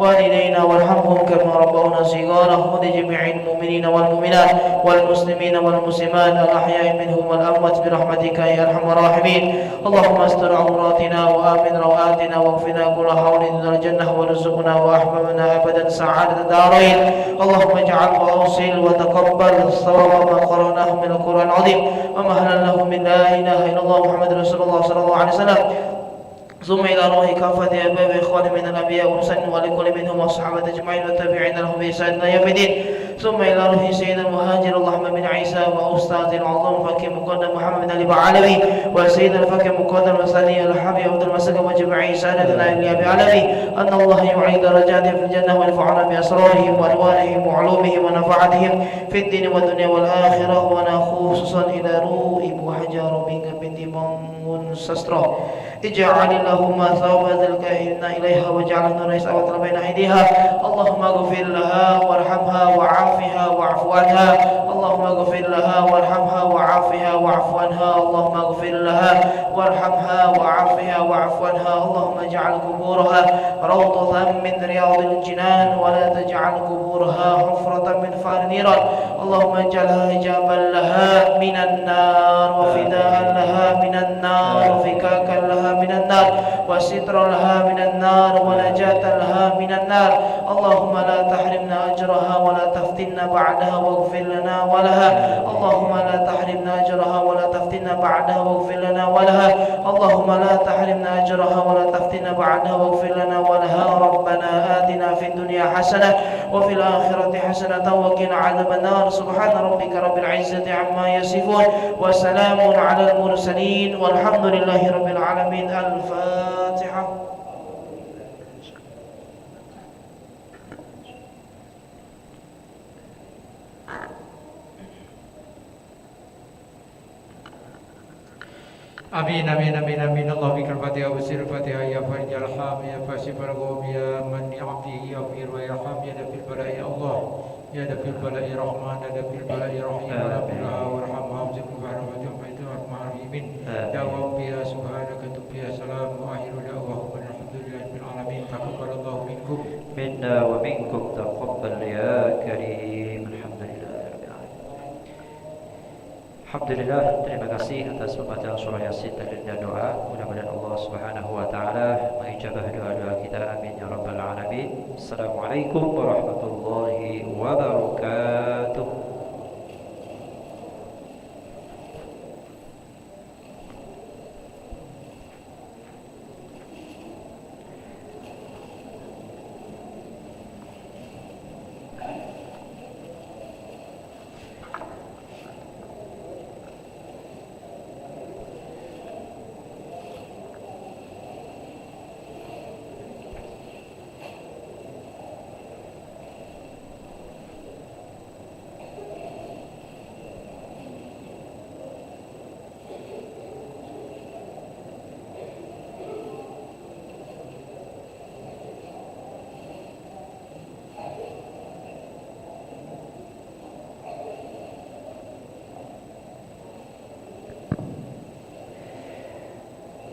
Speaker 2: والدينا وارحمهم كما ربونا صغارا ولجميع المؤمنين والمؤمنات والمسلمين والمسلمات الأحياء منهم والأموات برحمتك يا أرحم الراحمين. اللهم استر عوراتنا وآمن روآتنا واغفنا كل حول إلى الجنة وارزقنا وأحببنا أبدا سعادة الدارين. اللهم اجعل وأوصل وتقبل ثواب ما قرأناه من القرآن العظيم ومهلا له من لا إله إلا الله محمد رسول الله صلى الله عليه وسلم. ثم إلى روح كافة أباب إخواني من الأنبياء والمرسلين ولكل منهم والصحابة أجمعين والتابعين لهم بإحسان إلى يوم الدين. ثم إلى روح سيد المهاجر اللهم بن عيسى وأستاذ العظيم فكي مقدم محمد بن علي بعلوي وسيد الفكي مقدم وثاني الحبيب عبد المسك وجميع سادتنا إلى أبي علوي أن الله يعيد درجاتهم في الجنة وينفعنا بأسرارهم وألوانهم وعلومهم ونفعتهم في الدين والدنيا والآخرة. ونخصوصا إلى روح إبو حجر بنت من سسترا اجعل اللهم ثواب ذلك إليها واجعل النور يسعى بين أيديها. اللهم اغفر لها وارحمها وعافها واعف عنها. اللهم اغفر لها وارحمها وعافها واعف عنها. اللهم اغفر لها وارحمها وعافها واعف عنها. اللهم اجعل قبورها روضة من رياض الجنان ولا تجعل قبورها حفرة من فار النيران. اللهم اجعلها حجابا لها من النار وفداء لها من النار وفكاكا لها من النار وسترا لها من النار ونجاة لها من النار. اللهم لا تحرمنا أجرها ولا تفتنا بعدها واغفر لنا ولها. اللهم لا تحرمنا أجرها ولا تفتنا بعدها واغفر لنا ولها. اللهم لا تحرمنا أجرها ولا تفتنا بعدها واغفر لنا ولها. ربنا آتنا في الدنيا حسنة وفي الآخرة حسنة وقنا عذاب النار. سبحان ربك رب العزة عما يصفون وسلام على المرسلين والحمد لله رب العالمين. الفاتحة.
Speaker 6: Amin amin amin amin. Allah bikal Fatihah wasir Fatihah ya Fahid ya Alham ya Fasif al-Ghum ya Man ya Abdi ya Fir wa ya Alham ya Dafil Balai Allah ya Dafil Balai Rahman ya Dafil Balai Rahim ya Rabbillah warham hafzim mubarak wa jumaitu rahmanimin ya Rabbi ya subhanaka tubbi ya salam wa akhiru da'wahum alhamdulillahi rabbil alamin. Taqabbalallahu minkum
Speaker 3: minna wa minkum taqabbal ya karim. Alhamdulillah, terima kasih atas pembacaan surah Yasin dan doa. Mudah-mudahan Allah Subhanahu wa taala mengijabah doa-doa kita. Amin ya rabbal alamin. Assalamualaikum warahmatullahi wabarakatuh.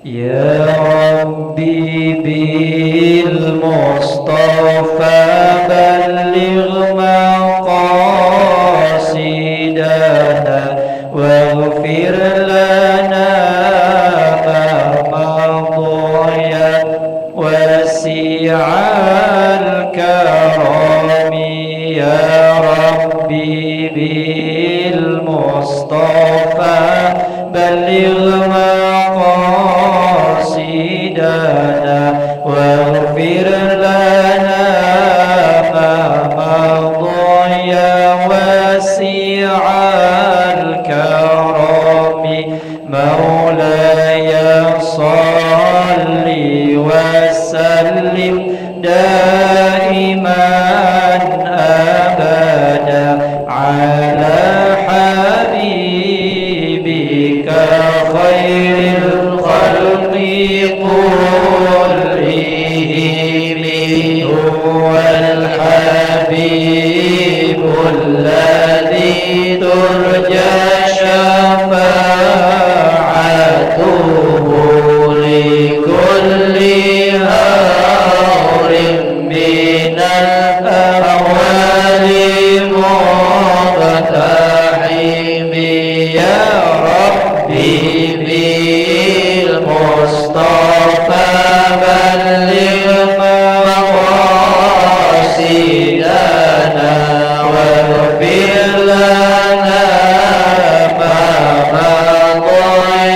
Speaker 5: يا ربي بالمصطفى بلغ مقاصدنا واغفر لنا ما مضى وسع الكرم. يا ربي بالمصطفى بلغ مقاصدنا واغفر لنا ما مضى وسع الكرم. مولاي صل وسلم دائما أبدا على حبيبك خير الخلق كلهم. هو الحبيب الذي ترجى شفاعته لكل هار من من الأهوال مقتحم يا ربي بالمصطفى بلغ مقاصدنا واغفر لنا ما مضى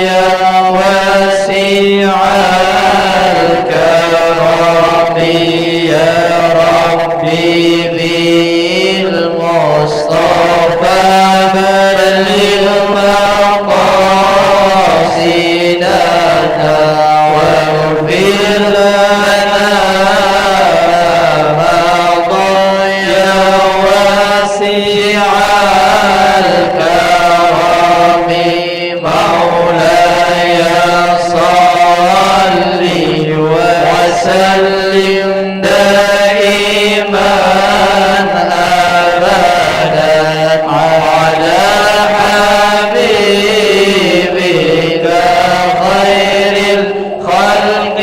Speaker 5: يا واسع الكرم يا ربي بالمصطفى بلغ مقاصدنا واغفر لنا ما مضى يا واسع الكرم مولاي صل وسلم دائما أبدا على حبيبك خير الخلق.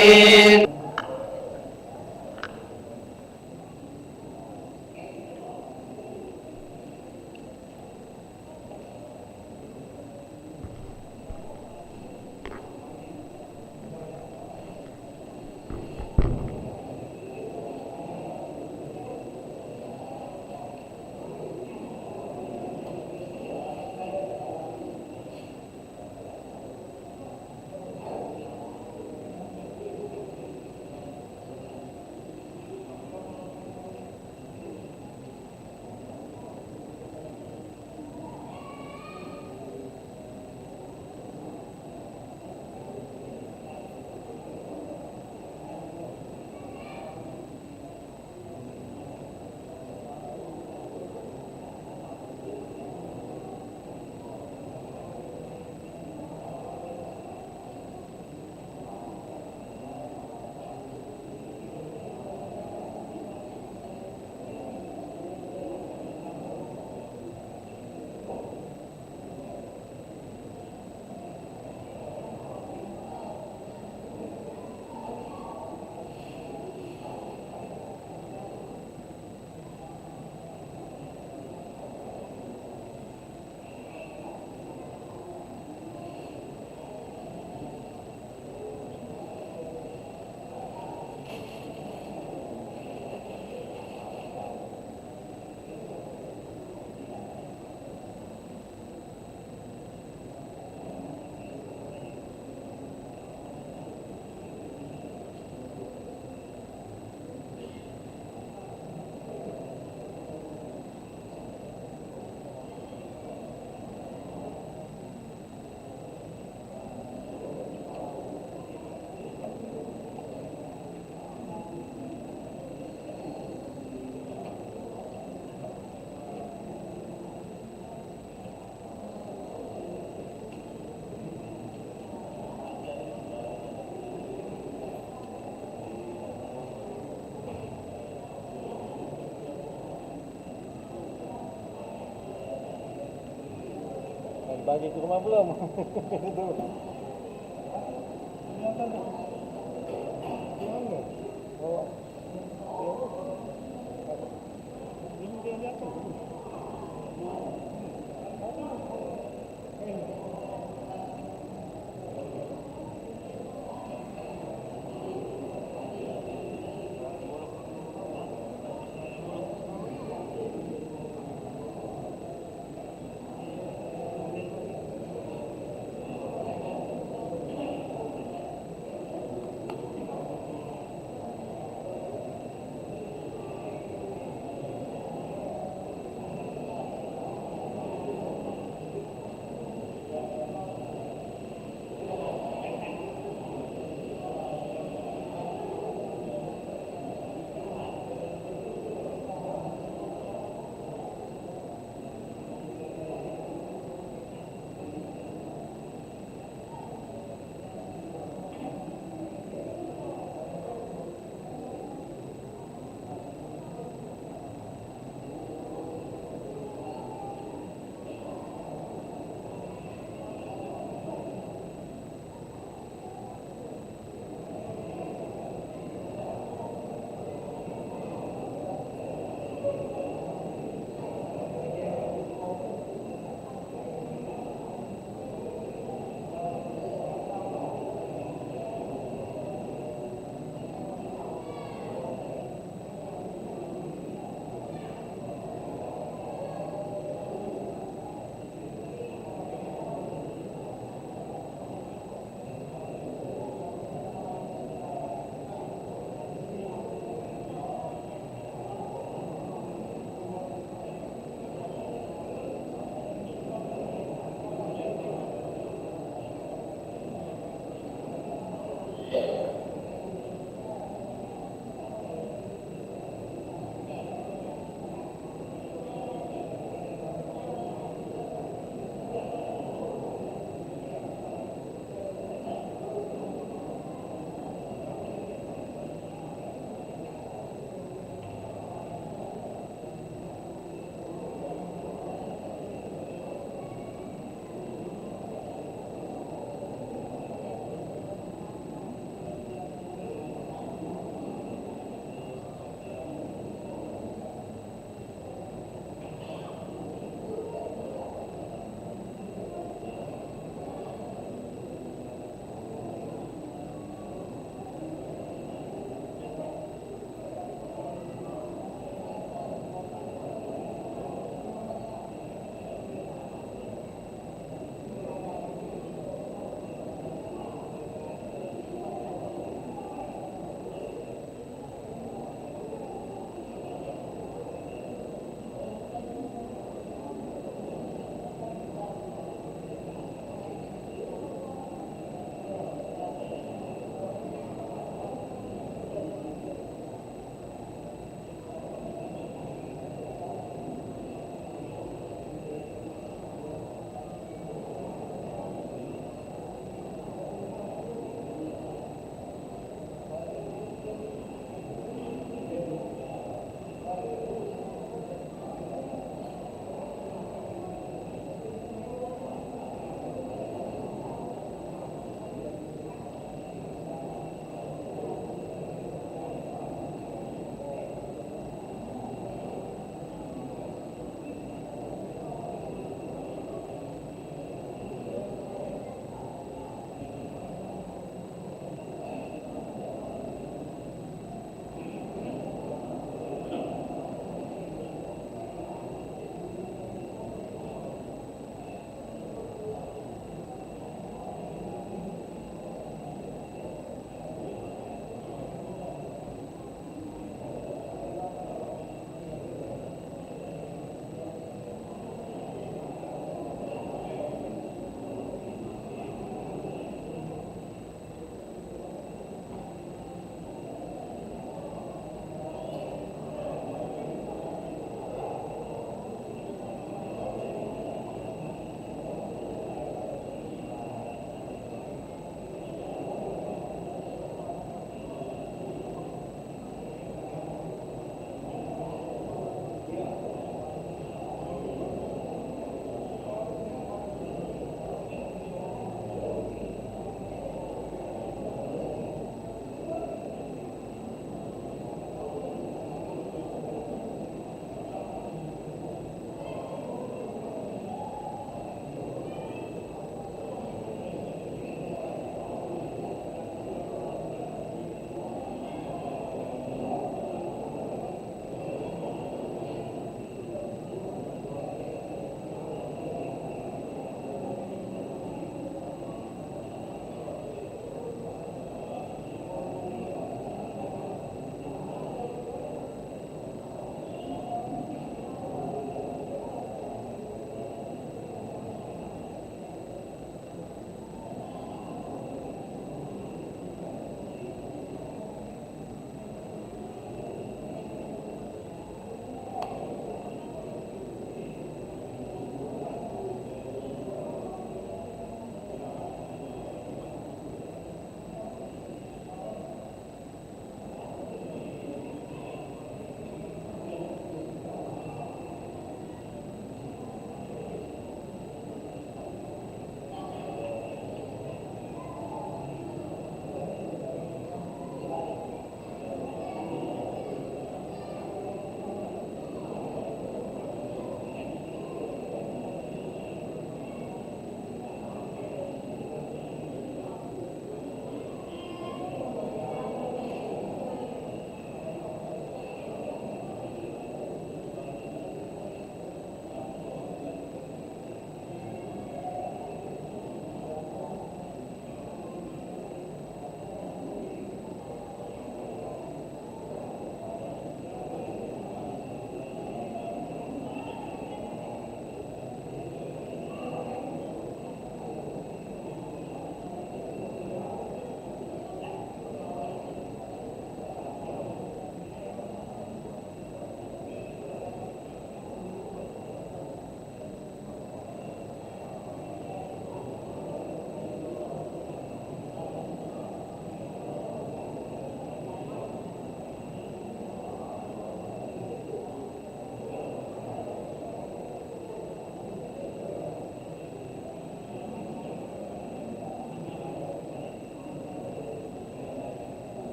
Speaker 7: Bagi ke rumah belum?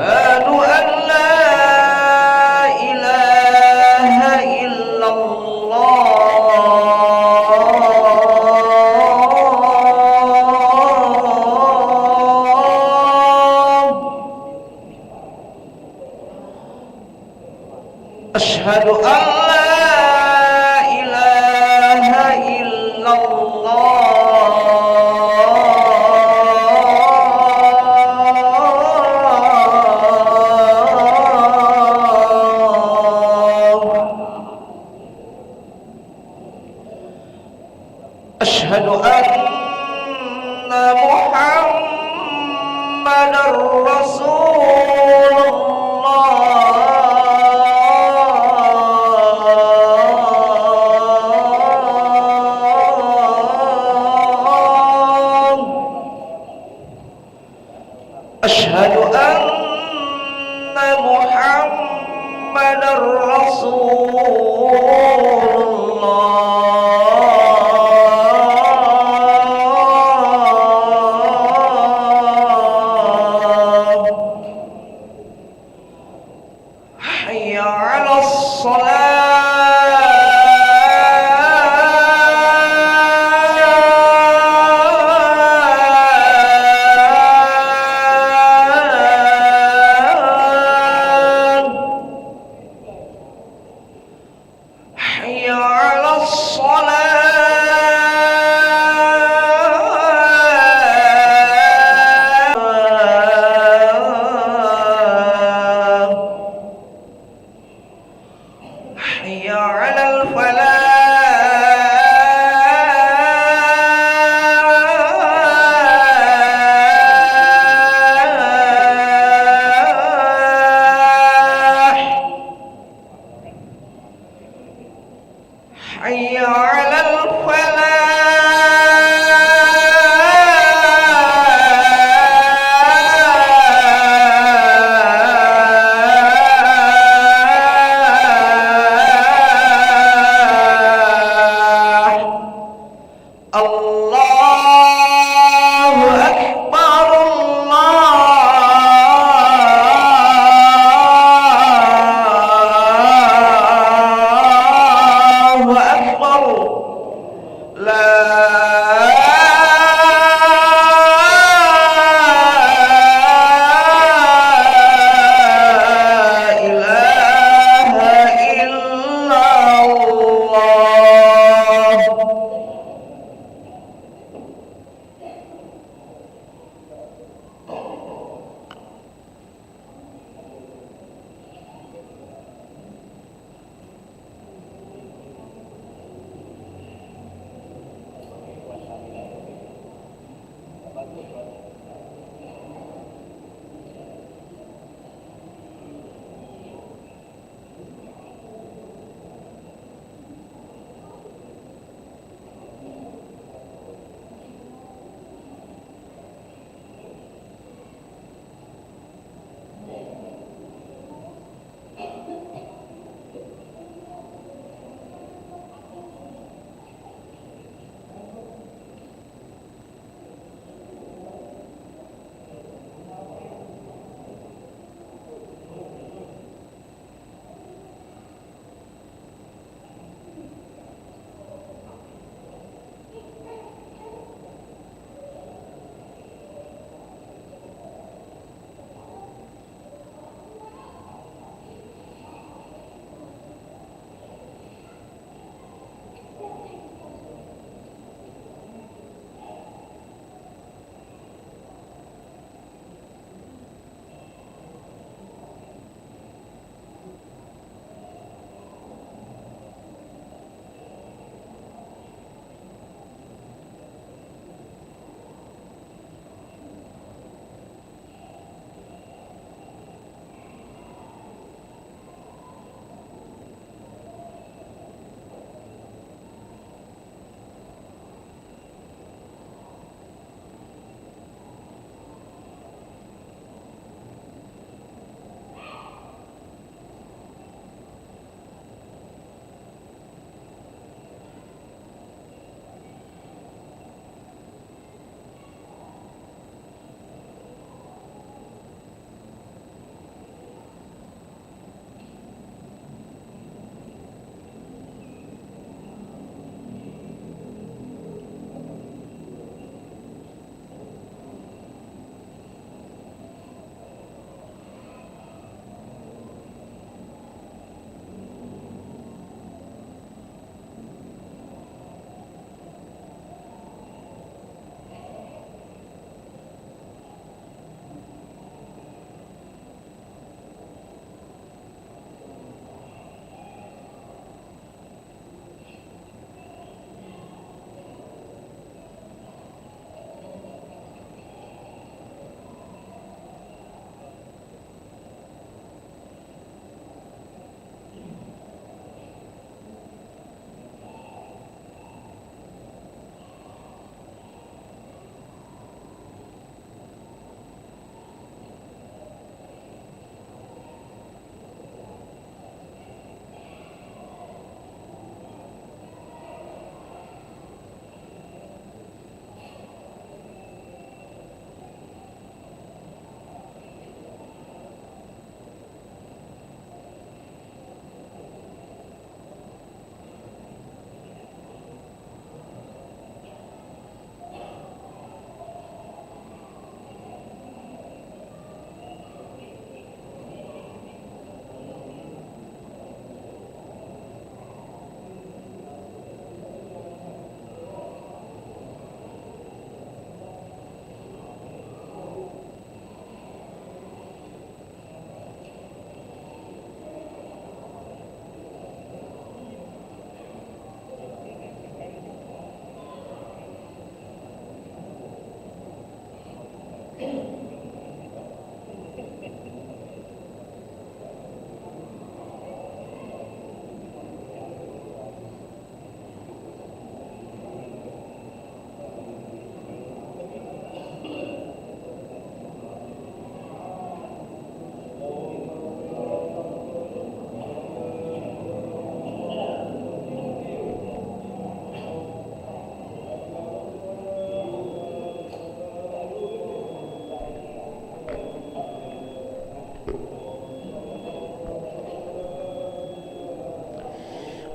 Speaker 1: أشهد أن لا إله إلا الله أشهد أن لا إله إلا الله أشهد أن محمدا رسول الله أشهد أن محمدا رسول الله حي على الصلاة حي على الصلاة حي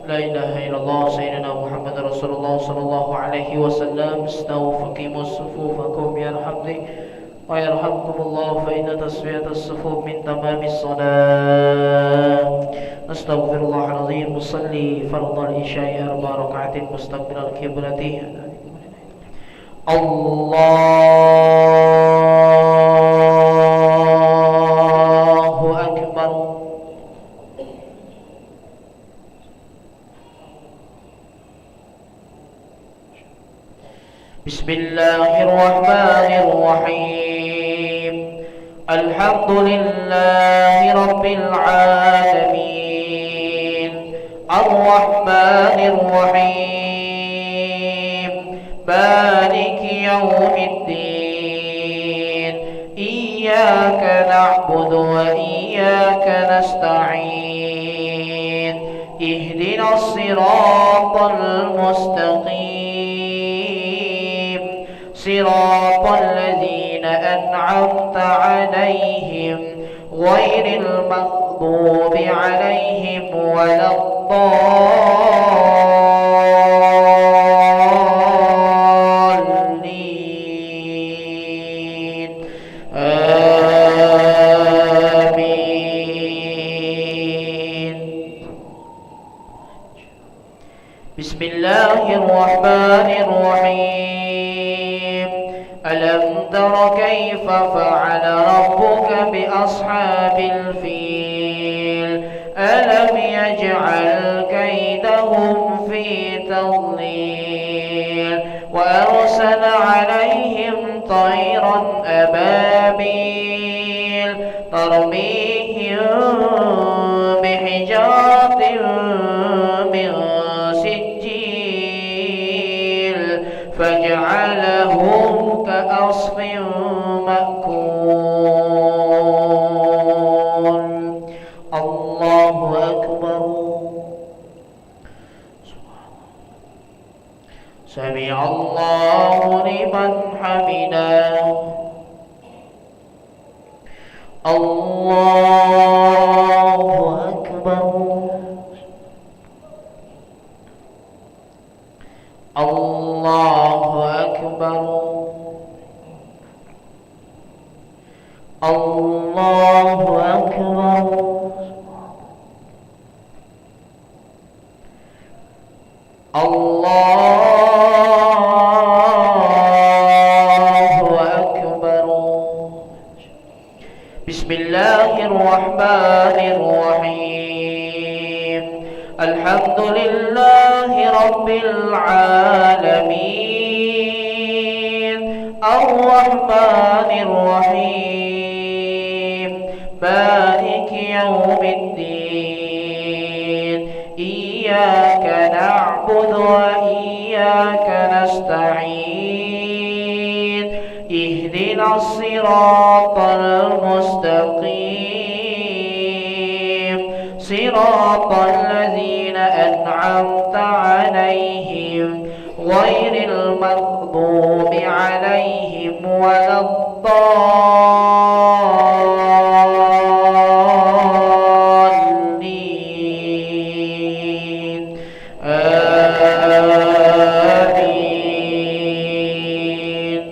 Speaker 2: لا إله إلا الله سيدنا محمد رسول الله صلى الله عليه وسلم استووا فقيموا صفوفكم يرحمني ويرحمكم الله فإن تسوية الصفوف من تمام الصلاة. نستغفر الله العظيم نصلي فرض العشاء 4 ركعات مستقبل القبلة. الله أكبر. بسم الله الرحمن الرحيم. الحمد لله رب العالمين الرحمن الرحيم مالك يوم الدين إياك نعبد وإياك نستعين اهدنا الصراط المستقيم صراط الذين أنعمت عليهم غير المغضوب عليهم ولا الضالين آمين. بسم الله الرحمن الرحيم. ألم تر كيف فعل ربك بأصحاب الفيل ألم يجعل كيدهم في تضليل وأرسل عليهم طيرا أبابيل ترميهم بحجارة من سجيل فجعلهم كأصف مأكول. الله أكبر. سمع الله لمن حمده. الله أكبر. الله أكبر. الله أكبر. الله أكبر. بسم الله الرحمن الرحيم. الحمد لله رب العالمين الرحمن الرحيم مالك يوم الدين إياك نعبد وإياك نستعين اهدنا الصراط المستقيم صراط الذين أنعمت عليهم غير المغضوب عليهم ولا الضالين آمين.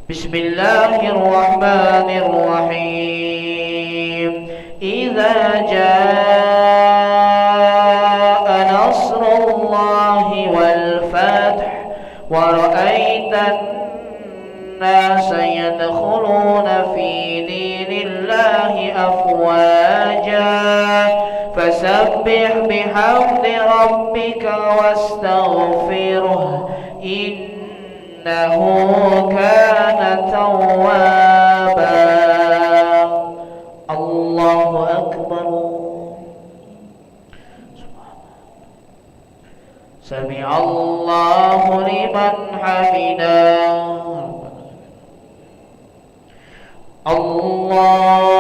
Speaker 2: بسم الله الرحمن الرحيم. إذا جاء نصر الله والفتح ورأيت الناس يدخلون في دين الله أفواجا فسبح بحمد ربك واستغفره إنه كان توابا. الله أكبر. سمع الله لمن حمده.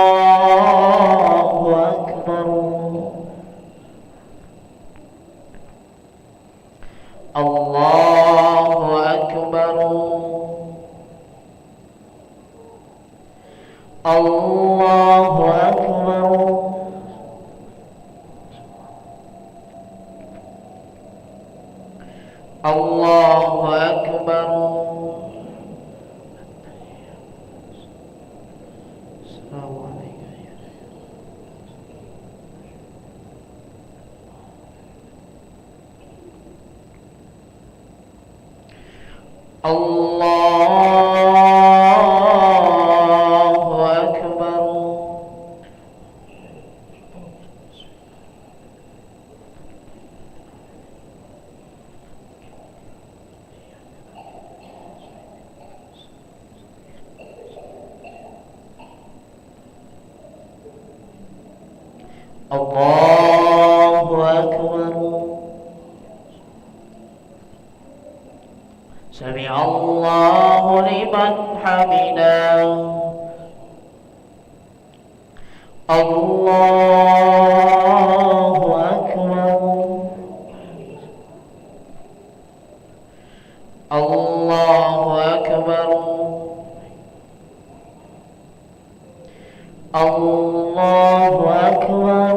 Speaker 2: الله أكبر. الله أكبر. الله أكبر. الله أكبر. السلام عليكم. الله أكبر. الله أكبر. سمع الله لمن حمده. الله أكبر. الله أكبر. الله أكبر.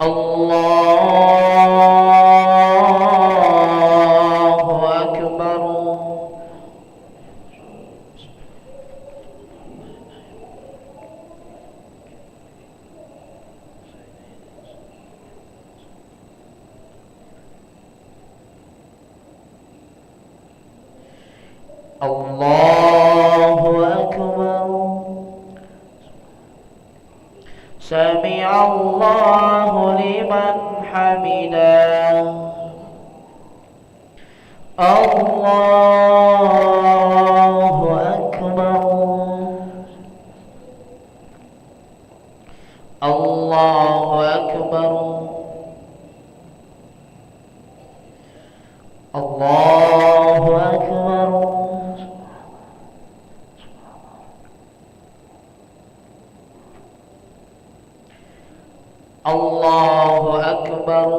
Speaker 2: الله أكبر. الله أكبر. سمع الله لمن حمده. الله أكبر. الله أكبر. الله أكبر. الله أكبر.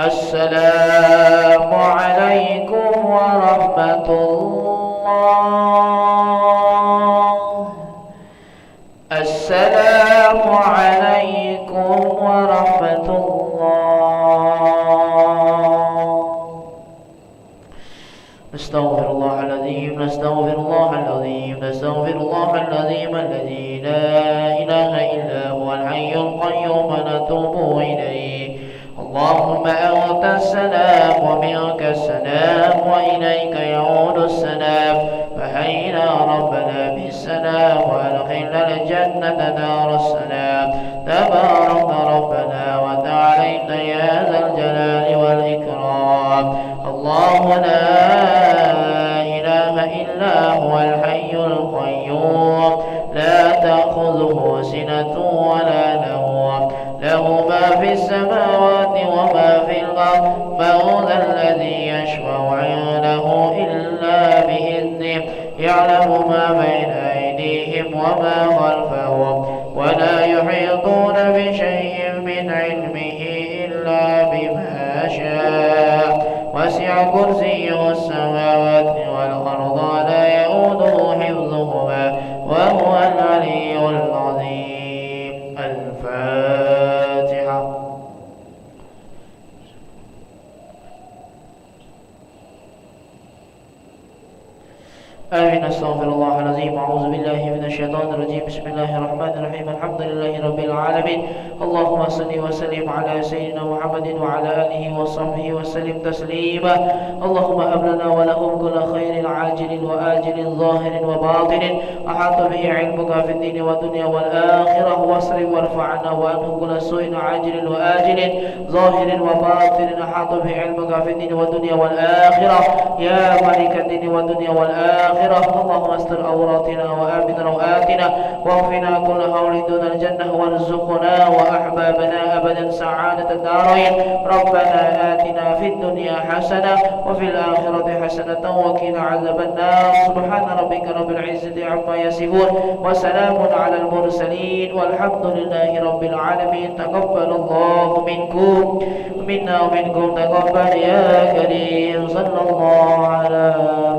Speaker 2: السلام عليكم ورحمة الله. السلام عليكم ورحمة الله. نستغفر الله العظيم. نستغفر الله العظيم. نستغفر الله العظيم الذي لا إله إلا هو الحي القيوم ونتوب إليه. اللهم أنت السلام ومنك السلام وإليك يعود السلام. فحينا ربنا بالسلام وأدخلنا الجنة دار السلام. تبارك ربنا وتعاليت يا ذا الجلال والإكرام. الله لا إله إلا هو الحي القيوم لا تأخذه سنة ولا نوم. له ما في السماوات وما في الأرض. من ذا الذي يشفع عنده إلا بإذنه. يعلم ما بين أيديهم وما خلفهم ولا يحيطون بشيء من علمه إلا بما شاء. وسع كرسيه السماوات والأرض لا يؤوده حفظهما وهو العلي العظيم. الفاتحة. آمين. أستغفر الله العظيم. أعوذ بالله من الشيطان الرجيم. بسم الله الرحمن الرحيم. الحمد لله رب العالمين. اللهم صل وسلم على سيدنا محمد وعلى آله وصحبه وسلم تسليما. اللهم هب لنا ولهم كل خير عاجل وآجل ظاهر وباطن أحاط به علمك في الدين والدنيا والآخرة. واصرف وارفع عنا وعنهم كل سوء عاجل وآجل ظاهر وباطن أحاط به علمك في الدين والدنيا والآخرة. يا ملك الدين والدنيا والآخرة الآخرة. اللهم استر عوراتنا وآمن روآتنا واغفنا كل هول دون الجنة وارزقنا وأحبابنا أبدا سعادة الدارين. ربنا آتنا في الدنيا حسنة وفي الآخرة حسنة وقنا عذاب النار. سبحان ربك رب العزة عما يصفون وسلام على المرسلين والحمد لله رب العالمين. تقبل الله منكم منا ومنكم تقبل يا كريم. صلى الله على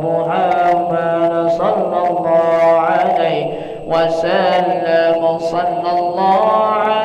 Speaker 2: محمد صلى الله عليه وسلم. صلى الله عليه